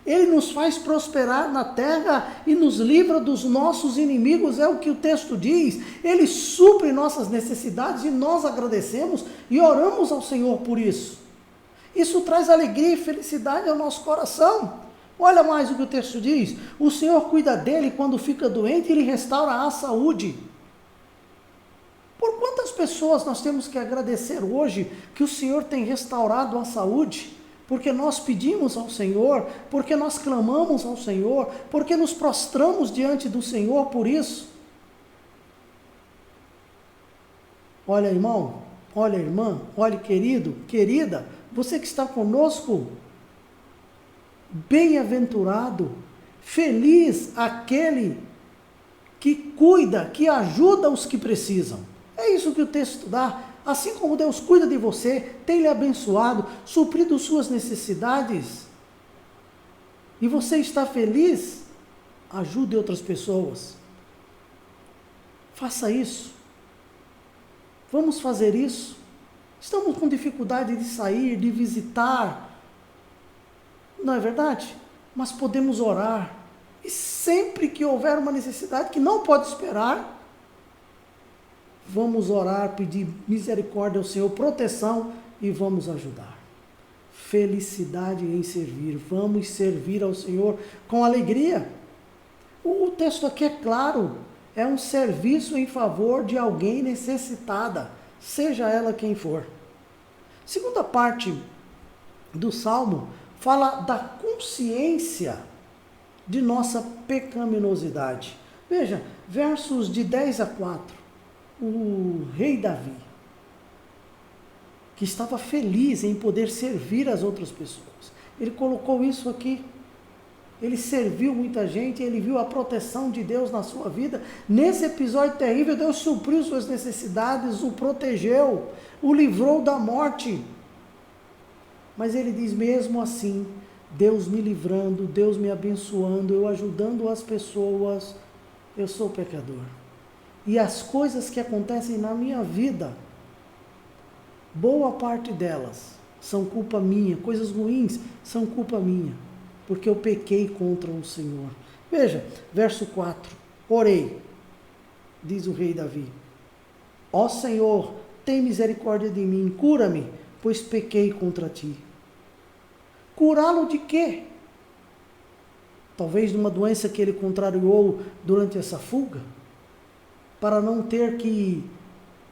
A: Ele nos faz prosperar na terra e nos livra dos nossos inimigos, é o que o texto diz. Ele supre nossas necessidades e nós agradecemos e oramos ao Senhor por isso. Isso traz alegria e felicidade ao nosso coração. Olha mais o que o texto diz: o Senhor cuida dele quando fica doente e lhe restaura a saúde. Por quantas pessoas nós temos que agradecer hoje que o Senhor tem restaurado a saúde? Porque nós pedimos ao Senhor, porque nós clamamos ao Senhor, porque nos prostramos diante do Senhor por isso. Olha, irmão, olha, irmã, olha, querido, querida, você que está conosco, bem-aventurado, feliz aquele que cuida, que ajuda os que precisam. É isso que o texto dá. Assim como Deus cuida de você, tem lhe abençoado, suprido suas necessidades, e você está feliz, ajude outras pessoas. Faça isso. Vamos fazer isso. Estamos com dificuldade de sair, de visitar. Não é verdade? Mas podemos orar. E sempre que houver uma necessidade que não pode esperar, vamos orar, pedir misericórdia ao Senhor, proteção, e vamos ajudar. Felicidade em servir. Vamos servir ao Senhor com alegria. O texto aqui é claro. É um serviço em favor de alguém necessitada, seja ela quem for. Segunda parte do Salmo fala da consciência de nossa pecaminosidade. Veja, versos de 10 a 4. O rei Davi, que estava feliz em poder servir as outras pessoas, ele colocou isso aqui. Ele serviu muita gente, ele viu a proteção de Deus na sua vida. Nesse episódio terrível, Deus supriu suas necessidades, o protegeu, o livrou da morte. Mas ele diz, mesmo assim, Deus me livrando, Deus me abençoando, eu ajudando as pessoas, eu sou pecador. E as coisas que acontecem na minha vida, boa parte delas são culpa minha, coisas ruins são culpa minha, porque eu pequei contra o Senhor. Veja, verso 4. Orei, diz o rei Davi. Ó Senhor, tem misericórdia de mim, cura-me, pois pequei contra ti. Curá-lo de quê? Talvez de uma doença que ele contrariou durante essa fuga, para não ter que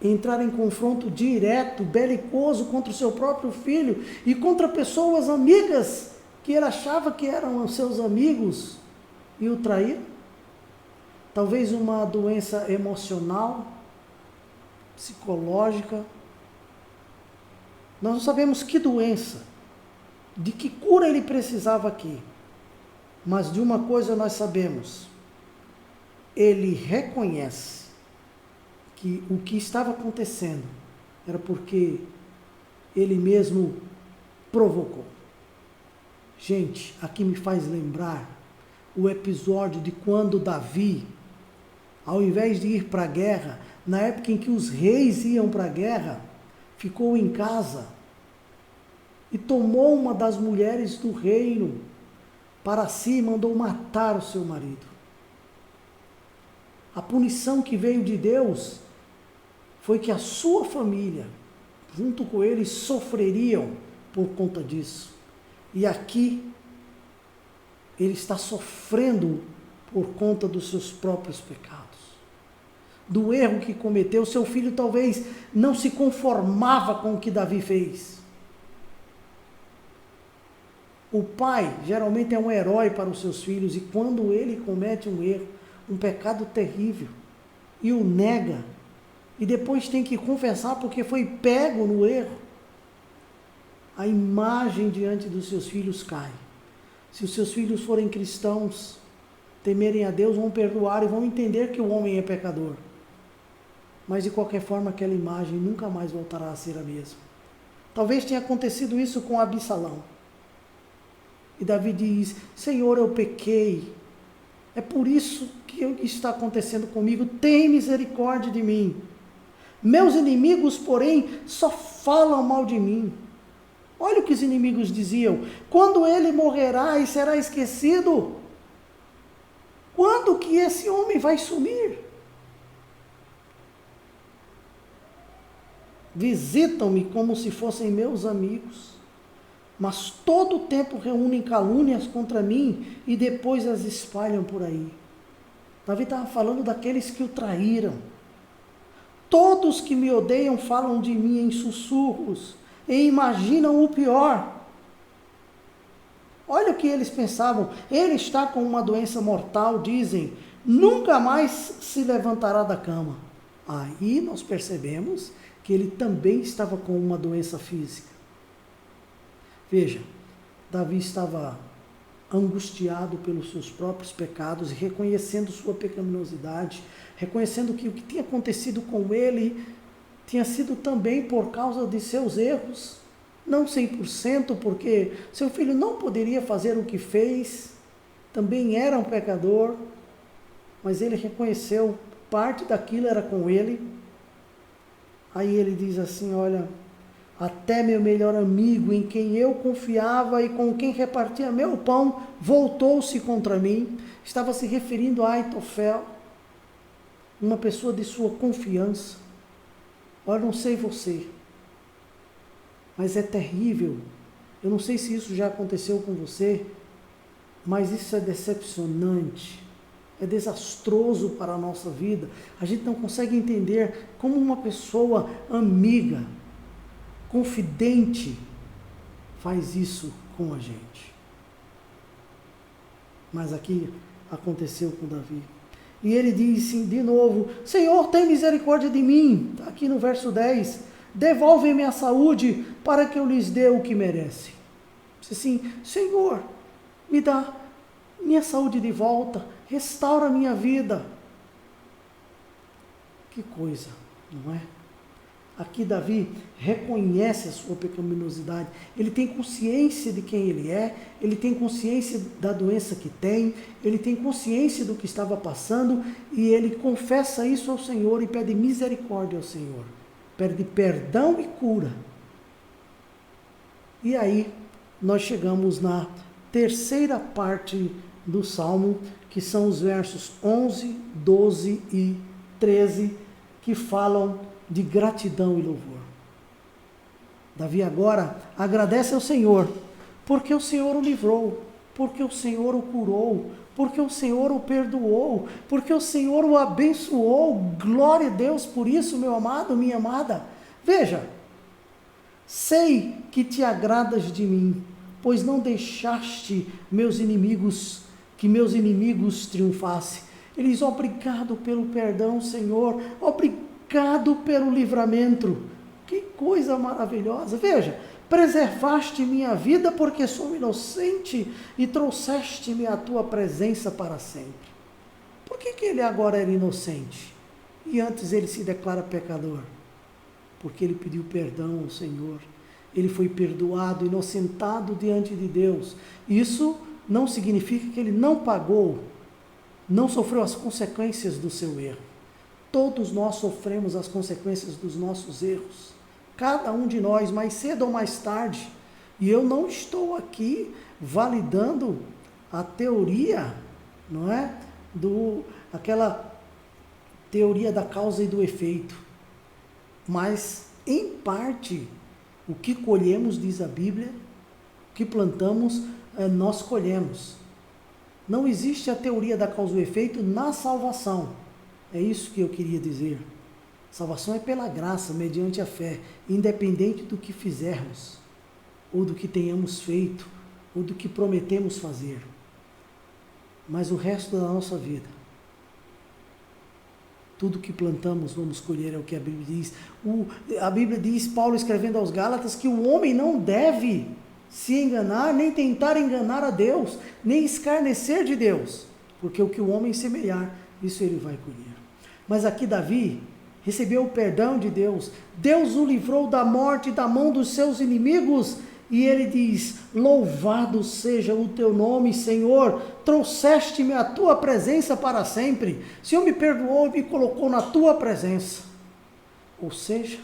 A: entrar em confronto direto, belicoso contra o seu próprio filho e contra pessoas amigas que ele achava que eram os seus amigos e o traíram. Talvez uma doença emocional, psicológica. Nós não sabemos que doença, de que cura ele precisava aqui. Mas de uma coisa nós sabemos. Ele reconhece que o que estava acontecendo era porque ele mesmo provocou. Gente, aqui me faz lembrar o episódio de quando Davi, ao invés de ir para a guerra, na época em que os reis iam para a guerra, ficou em casa e tomou uma das mulheres do reino para si e mandou matar o seu marido. A punição que veio de Deus foi que a sua família, junto com ele, sofreriam por conta disso. E aqui, ele está sofrendo por conta dos seus próprios pecados. Do erro que cometeu, seu filho talvez não se conformava com o que Davi fez. O pai geralmente é um herói para os seus filhos, e quando ele comete um erro, um pecado terrível, e o nega, e depois tem que confessar porque foi pego no erro, a imagem diante dos seus filhos cai. Se os seus filhos forem cristãos, temerem a Deus, vão perdoar e vão entender que o homem é pecador. Mas de qualquer forma, aquela imagem nunca mais voltará a ser a mesma. Talvez tenha acontecido isso com Absalão. E Davi diz, Senhor, eu pequei. É por isso que está acontecendo comigo. Tem misericórdia de mim. Meus inimigos, porém, só falam mal de mim. Olha o que os inimigos diziam. Quando ele morrerá e será esquecido? Quando que esse homem vai sumir? Visitam-me como se fossem meus amigos, mas todo o tempo reúnem calúnias contra mim e depois as espalham por aí. Davi estava falando daqueles que o traíram. Todos que me odeiam falam de mim em sussurros e imaginam o pior. Olha o que eles pensavam. Ele está com uma doença mortal, dizem, nunca mais se levantará da cama. Aí nós percebemos que ele também estava com uma doença física. Veja, Davi estava angustiado pelos seus próprios pecados e reconhecendo sua pecaminosidade, reconhecendo que o que tinha acontecido com ele tinha sido também por causa de seus erros, não 100%, porque seu filho não poderia fazer o que fez, também era um pecador, mas ele reconheceu, parte daquilo era com ele. Aí ele diz assim, olha, até meu melhor amigo, em quem eu confiava e com quem repartia meu pão, voltou-se contra mim. Estava se referindo a Aitofel, uma pessoa de sua confiança. Olha, não sei você, mas é terrível. Eu não sei se isso já aconteceu com você, mas isso é decepcionante, é desastroso para a nossa vida. A gente não consegue entender como uma pessoa amiga, confidente, faz isso com a gente. Mas aqui aconteceu com Davi. E ele disse de novo, Senhor, tem misericórdia de mim. Está aqui no verso 10. Devolve-me a saúde para que eu lhes dê o que merece. Disse assim, Senhor, me dá minha saúde de volta, restaura a minha vida. Que coisa, não é? Aqui Davi reconhece a sua pecaminosidade, ele tem consciência de quem ele é, ele tem consciência da doença que tem, ele tem consciência do que estava passando e ele confessa isso ao Senhor e pede misericórdia ao Senhor, pede perdão e cura. E aí nós chegamos na terceira parte do Salmo, que são os versos 11, 12 e 13, que falam de gratidão e louvor. Davi agora agradece ao Senhor, porque o Senhor o livrou, porque o Senhor o curou, porque o Senhor o perdoou, porque o Senhor o abençoou. Glória a Deus por isso, meu amado, minha amada. Veja, sei que te agradas de mim, pois não deixaste que meus inimigos triunfassem. Ele diz, obrigado pelo perdão, Senhor, obrigado pelo livramento. Que coisa maravilhosa. Veja, preservaste minha vida porque sou inocente e trouxeste-me à tua presença para sempre. Por que ele agora era inocente? E antes ele se declara pecador? Porque ele pediu perdão ao Senhor. Ele foi perdoado, inocentado diante de Deus. Isso não significa que ele não pagou, não sofreu as consequências do seu erro. Todos nós sofremos as consequências dos nossos erros. Cada um de nós, mais cedo ou mais tarde. E eu não estou aqui validando a teoria, não é? Aquela teoria da causa e do efeito. Mas, em parte, o que colhemos, diz a Bíblia, o que plantamos, nós colhemos. Não existe a teoria da causa e do efeito na salvação. É isso que eu queria dizer. Salvação é pela graça, mediante a fé, independente do que fizermos, ou do que tenhamos feito, ou do que prometemos fazer. Mas o resto da nossa vida, tudo que plantamos vamos colher, é o que a Bíblia diz. A Bíblia diz, Paulo escrevendo aos Gálatas, que o homem não deve se enganar, nem tentar enganar a Deus, nem escarnecer de Deus, porque o que o homem semear, isso ele vai colher. Mas aqui Davi recebeu o perdão de Deus, Deus o livrou da morte, da mão dos seus inimigos, e ele diz, louvado seja o teu nome, Senhor, trouxeste-me à tua presença para sempre, o Senhor me perdoou e me colocou na tua presença, ou seja,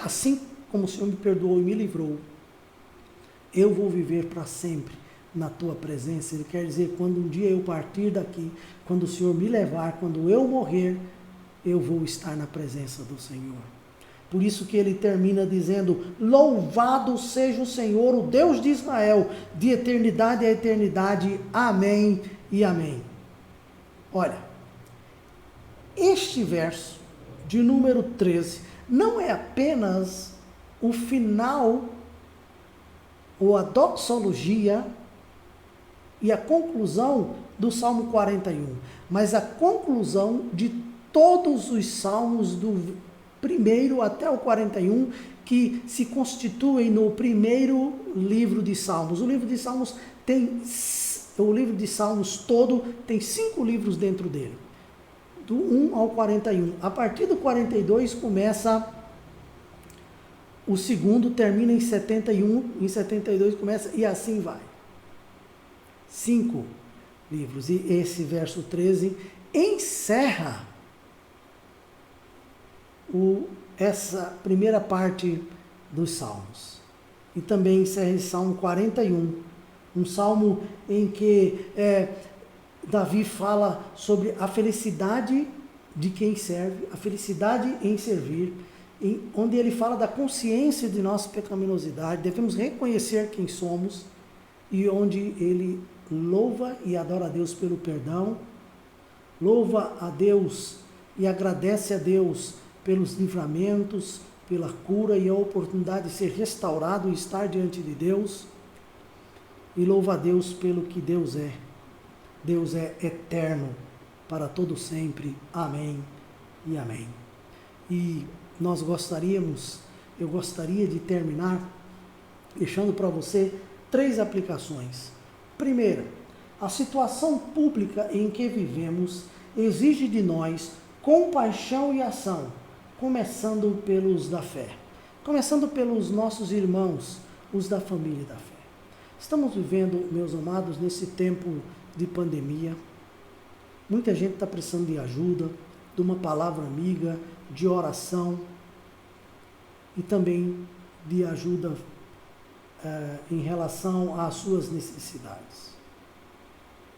A: assim como o Senhor me perdoou e me livrou, eu vou viver para sempre na tua presença. Ele quer dizer, quando um dia eu partir daqui, quando o Senhor me levar, quando eu morrer, eu vou estar na presença do Senhor. Por isso que ele termina dizendo, louvado seja o Senhor, o Deus de Israel, de eternidade a eternidade, amém e amém. Olha, este verso de número 13, não é apenas o final, ou a doxologia, e a conclusão do Salmo 41, mas a conclusão de todos os salmos do primeiro até o 41, que se constituem no primeiro livro de Salmos. O livro de Salmos todo tem 5 livros dentro dele. do 1 ao 41. A partir do 42 começa o segundo, termina em 71, em 72 começa, e assim vai. 5 livros. E esse verso 13 encerra essa primeira parte dos Salmos. E também encerra esse Salmo 41, um salmo em que Davi fala sobre a felicidade de quem serve, a felicidade em servir, onde ele fala da consciência de nossa pecaminosidade, devemos reconhecer quem somos, e onde ele louva e adora a Deus pelo perdão, louva a Deus e agradece a Deus pelos livramentos, pela cura e a oportunidade de ser restaurado e estar diante de Deus, e louva a Deus pelo que Deus é. Deus é eterno para todo sempre. Amém e amém. E eu gostaria de terminar deixando para você 3 aplicações. Primeira, a situação pública em que vivemos exige de nós compaixão e ação, começando pelos da fé, começando pelos nossos irmãos, os da família da fé. Estamos vivendo, meus amados, nesse tempo de pandemia. Muita gente está precisando de ajuda, de uma palavra amiga, de oração e também de ajuda em relação às suas necessidades.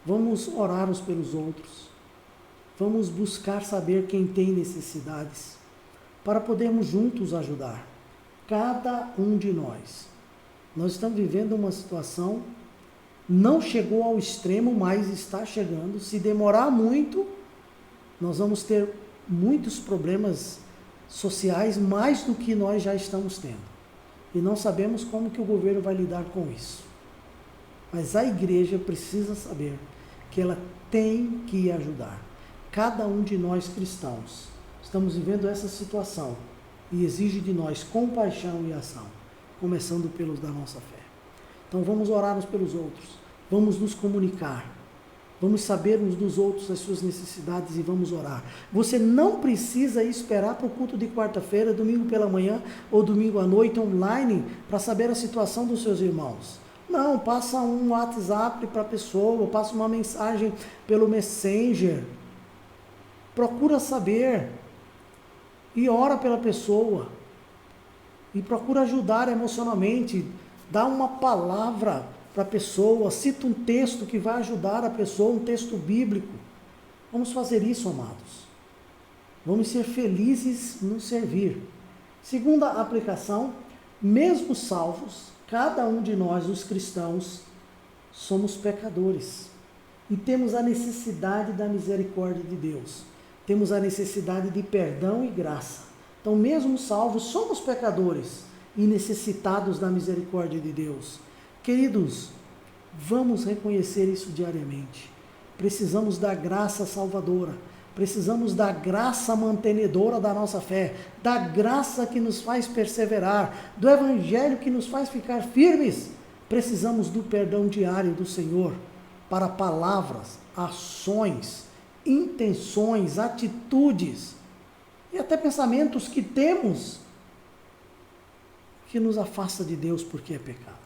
A: Vamos orar uns pelos outros. Vamos buscar saber quem tem necessidades para podermos juntos ajudar. Cada um de nós. Nós estamos vivendo uma situação, não chegou ao extremo, mas está chegando. Se demorar muito, nós vamos ter muitos problemas sociais, mais do que nós já estamos tendo. E não sabemos como que o governo vai lidar com isso. Mas a igreja precisa saber que ela tem que ajudar. Cada um de nós cristãos estamos vivendo essa situação e exige de nós compaixão e ação, começando pelos da nossa fé. Então vamos orar uns pelos outros, vamos nos comunicar, vamos saber uns dos outros as suas necessidades e vamos orar. Você não precisa esperar para o culto de quarta-feira, domingo pela manhã ou domingo à noite online para saber a situação dos seus irmãos. Não, passa um WhatsApp para a pessoa, passa uma mensagem pelo Messenger. Procura saber e ora pela pessoa. E procura ajudar emocionalmente. Dá uma palavra para a pessoa, cita um texto que vai ajudar a pessoa, um texto bíblico. Vamos fazer isso, amados. Vamos ser felizes no servir. Segunda aplicação, mesmo salvos, cada um de nós, os cristãos, somos pecadores e temos a necessidade da misericórdia de Deus. Temos a necessidade de perdão e graça. Então, mesmo salvos, somos pecadores e necessitados da misericórdia de Deus. Queridos, vamos reconhecer isso diariamente. Precisamos da graça salvadora. Precisamos da graça mantenedora da nossa fé, da graça que nos faz perseverar, do evangelho que nos faz ficar firmes. Precisamos do perdão diário do Senhor para palavras, ações, intenções, atitudes e até pensamentos que temos que nos afasta de Deus porque é pecado,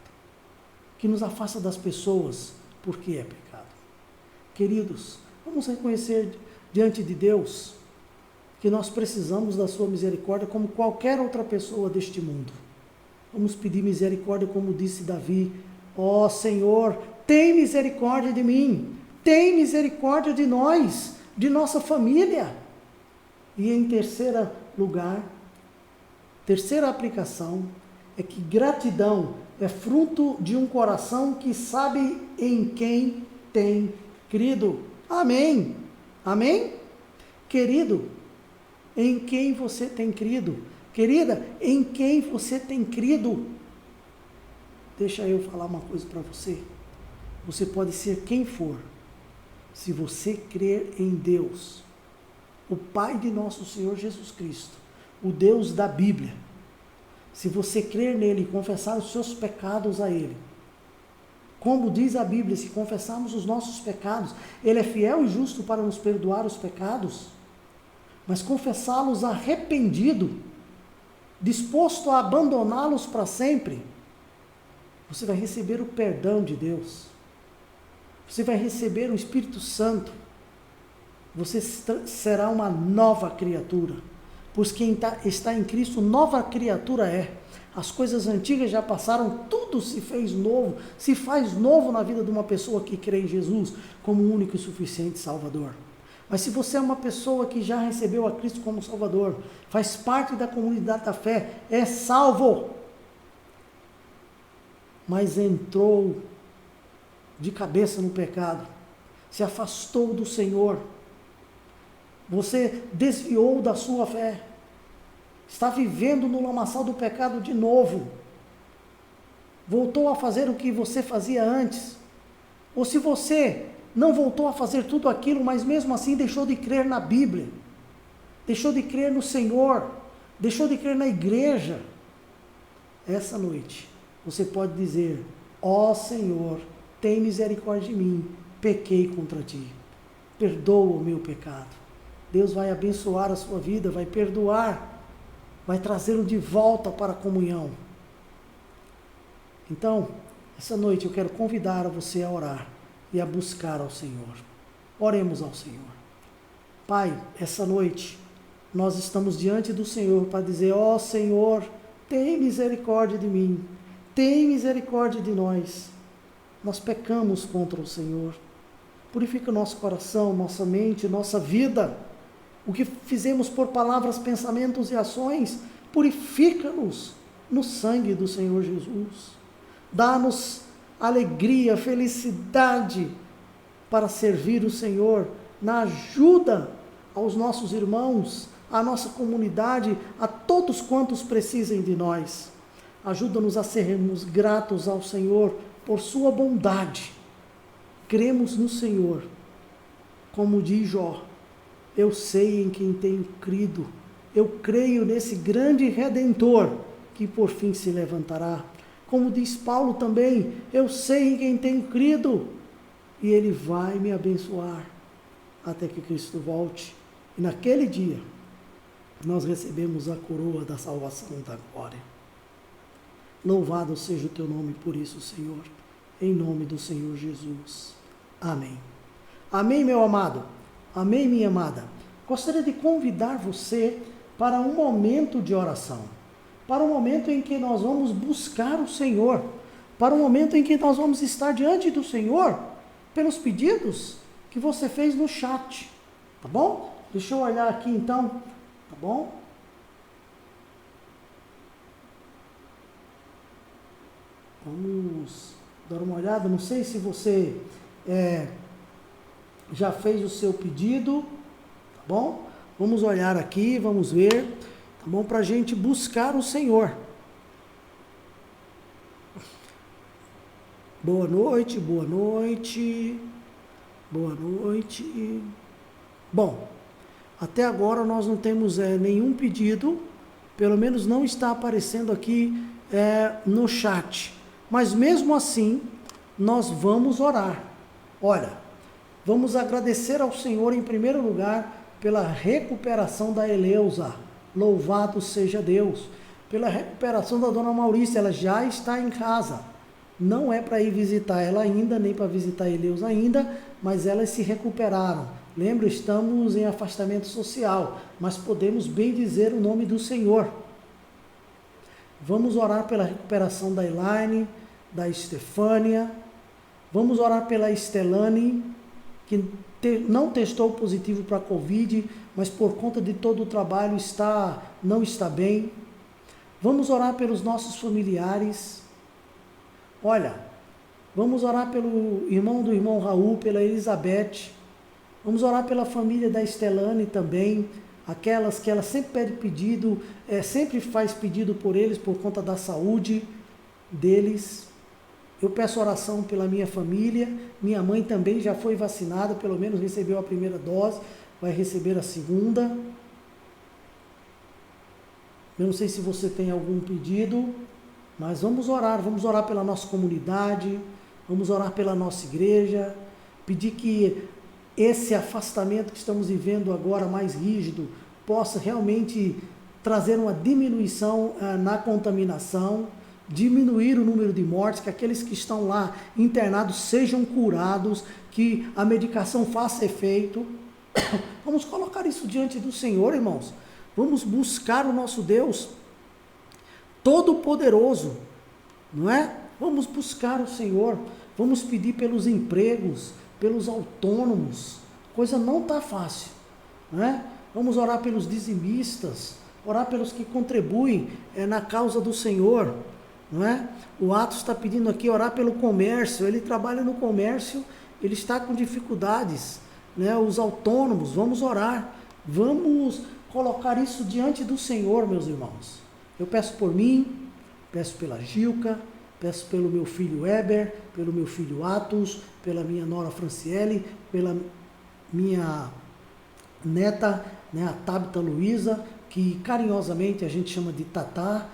A: que nos afasta das pessoas porque é pecado. Queridos, vamos reconhecer diante de Deus que nós precisamos da sua misericórdia como qualquer outra pessoa deste mundo. Vamos pedir misericórdia como disse Davi: ó Senhor, tem misericórdia de mim, tem misericórdia de nós, de nossa família. E em terceiro lugar, terceira aplicação, é que gratidão é fruto de um coração que sabe em quem tem crido. Amém. Amém? Querido, em quem você tem crido? Querida, em quem você tem crido? Deixa eu falar uma coisa para você. Você pode ser quem for. Se você crer em Deus, o Pai de nosso Senhor Jesus Cristo, o Deus da Bíblia, se você crer nele e confessar os seus pecados a ele, como diz a Bíblia, se confessarmos os nossos pecados, ele é fiel e justo para nos perdoar os pecados. mas confessá-los arrependido, disposto a abandoná-los para sempre, você vai receber o perdão de Deus. Você vai receber o Espírito Santo. Você será uma nova criatura. Pois quem está em Cristo, nova criatura é. As coisas antigas já passaram, tudo se fez novo, se faz novo na vida de uma pessoa que crê em Jesus como o único e suficiente Salvador. Mas se você é uma pessoa que já recebeu a Cristo como Salvador, faz parte da comunidade da fé, é salvo, mas entrou de cabeça no pecado, se afastou do Senhor, você desviou da sua fé, está vivendo no lamaçal do pecado de novo, voltou a fazer o que você fazia antes, ou se você não voltou a fazer tudo aquilo, mas mesmo assim deixou de crer na Bíblia, deixou de crer no Senhor, deixou de crer na igreja, essa noite você pode dizer: ó Senhor, tem misericórdia de mim, pequei contra ti, perdoa o meu pecado. Deus vai abençoar a sua vida, vai perdoar, vai trazê-lo de volta para a comunhão. Então, essa noite eu quero convidar você a orar e a buscar ao Senhor. Oremos ao Senhor. Pai, essa noite nós estamos diante do Senhor para dizer: ó Senhor, tem misericórdia de mim, tem misericórdia de nós. Nós pecamos contra o Senhor. Purifica o nosso coração, nossa mente, nossa vida. O que fizemos por palavras, pensamentos e ações, purifica-nos no sangue do Senhor Jesus. Dá-nos alegria, felicidade para servir o Senhor, na ajuda aos nossos irmãos, à nossa comunidade, a todos quantos precisem de nós. Ajuda-nos a sermos gratos ao Senhor por sua bondade. Cremos no Senhor, como diz Jó: eu sei em quem tenho crido, eu creio nesse grande Redentor que por fim se levantará. Como diz Paulo também: eu sei em quem tenho crido e Ele vai me abençoar até que Cristo volte. E naquele dia nós recebemos a coroa da salvação da glória. Louvado seja o teu nome por isso, Senhor, em nome do Senhor Jesus. Amém. Amém, meu amado. Amém, minha amada. Gostaria de convidar você para um momento de oração, para um momento em que nós vamos buscar o Senhor, para um momento em que nós vamos estar diante do Senhor pelos pedidos que você fez no chat, tá bom? Deixa eu olhar aqui então, tá bom? Vamos dar uma olhada, não sei se você já fez o seu pedido, tá bom? Vamos olhar aqui, vamos ver, tá bom? Para a gente buscar o Senhor. Boa noite, boa noite, boa noite. Bom, até agora nós não temos nenhum pedido, pelo menos não está aparecendo aqui no chat. Mas mesmo assim, nós vamos orar. Olha, vamos agradecer ao Senhor em primeiro lugar pela recuperação da Eleusa. Louvado seja Deus. Pela recuperação da dona Maurícia, ela já está em casa. Não é para ir visitar ela ainda, nem para visitar a Eleusa ainda, mas elas se recuperaram. Lembra, estamos em afastamento social, mas podemos bem dizer o nome do Senhor. Vamos orar pela recuperação da Elaine, da Estefânia. Vamos orar pela Estelane, que não testou positivo para a Covid, mas por conta de todo o trabalho não está bem. Vamos orar pelos nossos familiares. Olha, vamos orar pelo irmão do irmão Raul, pela Elizabeth. Vamos orar pela família da Estelane também, aquelas que ela sempre pede pedido, sempre faz pedido por eles, por conta da saúde deles. Eu peço oração pela minha família, minha mãe também já foi vacinada, pelo menos recebeu a primeira dose, vai receber a segunda. Eu não sei se você tem algum pedido, mas vamos orar pela nossa comunidade, vamos orar pela nossa igreja, pedir que esse afastamento que estamos vivendo agora mais rígido possa realmente trazer uma diminuição na contaminação, diminuir o número de mortes, que aqueles que estão lá internados sejam curados, que a medicação faça efeito. Vamos colocar isso diante do Senhor, irmãos. Vamos buscar o nosso Deus Todo-Poderoso, não é? Vamos buscar o Senhor, vamos pedir pelos empregos, pelos autônomos. Coisa não está fácil, não é? Vamos orar pelos dizimistas, orar pelos que contribuem na causa do Senhor, não é? O Atos está pedindo aqui orar pelo comércio, ele trabalha no comércio, ele está com dificuldades, né? Os autônomos, vamos orar, vamos colocar isso diante do Senhor, meus irmãos. Eu peço por mim, peço pela Gilca, peço pelo meu filho Eber, pelo meu filho Atos, pela minha nora Franciele, pela minha neta, né, a Tabita Luiza, que carinhosamente a gente chama de Tatá.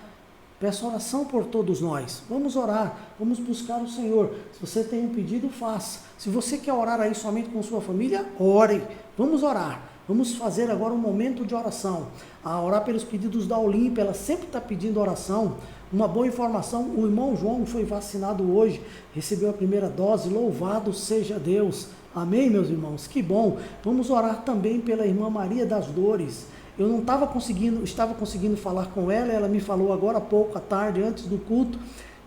A: Peço oração por todos nós. Vamos orar, vamos buscar o Senhor. Se você tem um pedido, faça. Se você quer orar aí somente com sua família, ore. Vamos orar. Vamos fazer agora um momento de oração. A orar pelos pedidos da Olímpia, ela sempre está pedindo oração. Uma boa informação, o irmão João foi vacinado hoje, recebeu a primeira dose, louvado seja Deus. Amém, meus irmãos? Que bom. Vamos orar também pela irmã Maria das Dores. Eu não estava conseguindo falar com ela, ela me falou agora há pouco, à tarde, antes do culto,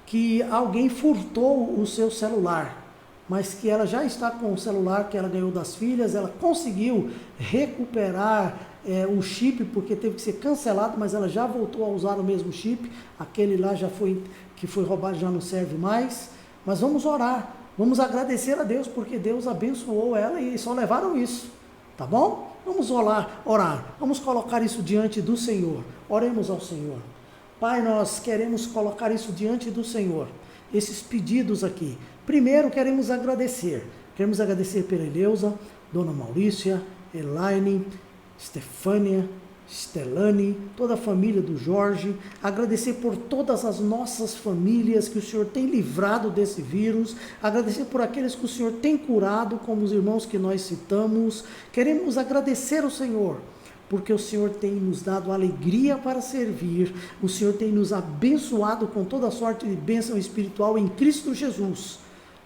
A: que alguém furtou o seu celular, mas que ela já está com o celular que ela ganhou das filhas, ela conseguiu recuperar o chip, porque teve que ser cancelado, mas ela já voltou a usar o mesmo chip, aquele lá que foi roubado já não serve mais. Mas vamos orar, vamos agradecer a Deus, porque Deus abençoou ela e só levaram isso, tá bom? Vamos orar, vamos colocar isso diante do Senhor, oremos ao Senhor. Pai, nós queremos colocar isso diante do Senhor, esses pedidos aqui. Primeiro queremos agradecer pela Eleusa, Dona Maurícia, Elaine, Stefânia, Stelane, toda a família do Jorge, agradecer por todas as nossas famílias que o Senhor tem livrado desse vírus, agradecer por aqueles que o Senhor tem curado, como os irmãos que nós citamos. Queremos agradecer ao Senhor, porque o Senhor tem nos dado alegria para servir, o Senhor tem nos abençoado com toda sorte de bênção espiritual em Cristo Jesus.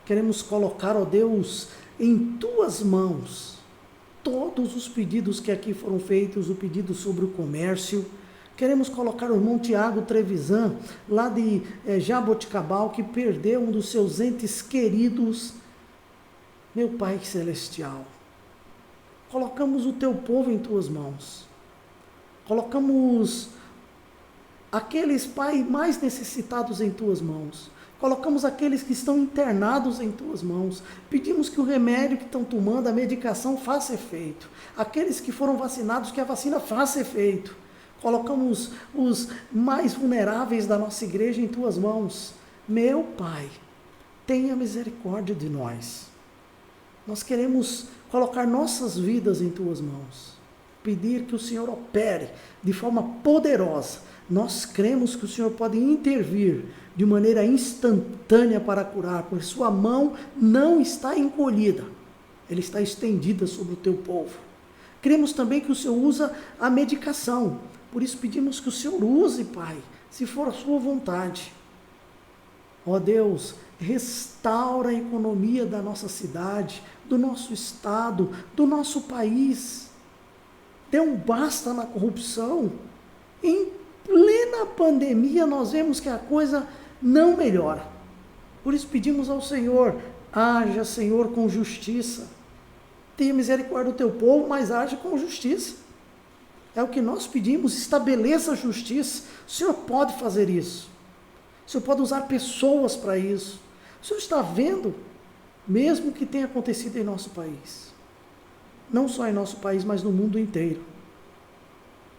A: Queremos colocar, ó Deus, em Tuas mãos todos os pedidos que aqui foram feitos, o pedido sobre o comércio. Queremos colocar o irmão Tiago Trevisan, lá de Jaboticabal, que perdeu um dos seus entes queridos. Meu Pai Celestial, colocamos o Teu povo em Tuas mãos. Colocamos aqueles, Pai, mais necessitados em Tuas mãos. Colocamos aqueles que estão internados em Tuas mãos. Pedimos que o remédio que estão tomando, a medicação, faça efeito. Aqueles que foram vacinados, que a vacina faça efeito. Colocamos os mais vulneráveis da nossa igreja em Tuas mãos. Meu Pai, tenha misericórdia de nós. Nós queremos colocar nossas vidas em Tuas mãos. Pedir que o Senhor opere de forma poderosa. Nós cremos que o Senhor pode intervir de maneira instantânea para curar, porque Sua mão não está encolhida, ela está estendida sobre o Teu povo. Cremos também que o Senhor usa a medicação, por isso pedimos que o Senhor use, Pai, se for a Sua vontade. Ó Deus, restaura a economia da nossa cidade, do nosso estado, do nosso país. Dê um basta na corrupção. Em plena pandemia nós vemos que a coisa não melhora. Por isso pedimos ao Senhor, haja, Senhor, com justiça. Tenha misericórdia do Teu povo, mas haja com justiça. É o que nós pedimos, estabeleça a justiça. O Senhor pode fazer isso. O Senhor pode usar pessoas para isso. O Senhor está vendo, mesmo que tenha acontecido em nosso país. Não só em nosso país, mas no mundo inteiro.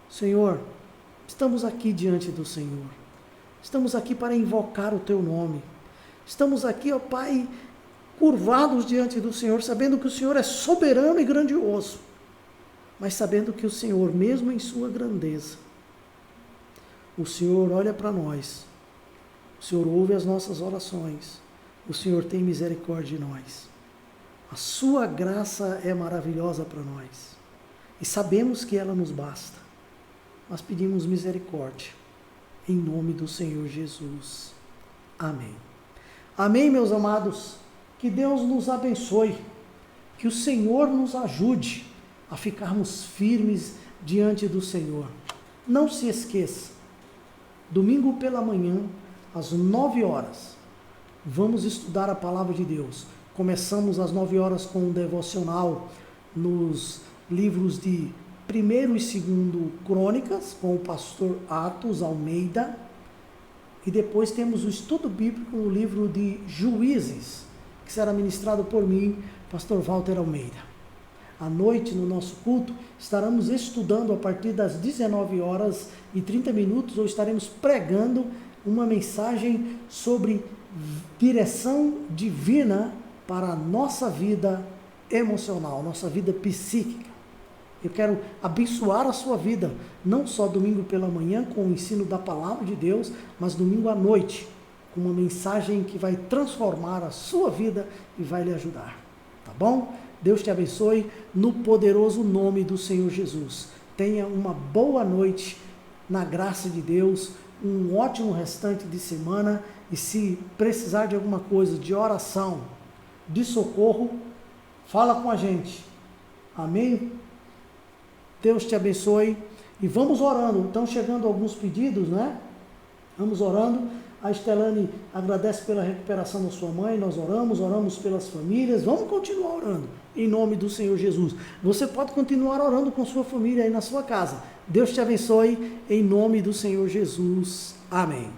A: Senhor, estamos aqui diante do Senhor. Estamos aqui para invocar o Teu nome. Estamos aqui, ó Pai, curvados diante do Senhor, sabendo que o Senhor é soberano e grandioso, mas sabendo que o Senhor, mesmo em Sua grandeza, o Senhor olha para nós, o Senhor ouve as nossas orações, o Senhor tem misericórdia de nós. A Sua graça é maravilhosa para nós, e sabemos que ela nos basta. nós pedimos misericórdia. Em nome do Senhor Jesus. Amém. Amém, meus amados. Que Deus nos abençoe. Que o Senhor nos ajude a ficarmos firmes diante do Senhor. Não se esqueça, domingo pela manhã, às 9 horas, vamos estudar a Palavra de Deus. Começamos às 9 horas com um devocional nos livros de 1º e 2º Crônicas, com o pastor Atos Almeida. E depois temos o estudo bíblico no livro de Juízes, que será ministrado por mim, pastor Walter Almeida. À noite, no nosso culto, estaremos estudando a partir das 19h30, ou estaremos pregando uma mensagem sobre direção divina para a nossa vida emocional, nossa vida psíquica. Eu quero abençoar a sua vida, não só domingo pela manhã com o ensino da Palavra de Deus, mas domingo à noite, com uma mensagem que vai transformar a sua vida e vai lhe ajudar. Tá bom? Deus te abençoe no poderoso nome do Senhor Jesus. Tenha uma boa noite na graça de Deus, um ótimo restante de semana, e se precisar de alguma coisa, de oração, de socorro, fala com a gente. Amém? Deus te abençoe e vamos orando. Estão chegando alguns pedidos, né? Vamos orando. A Estelane agradece pela recuperação da sua mãe, nós oramos pelas famílias, vamos continuar orando, em nome do Senhor Jesus. Você pode continuar orando com sua família aí na sua casa. Deus te abençoe, em nome do Senhor Jesus. Amém.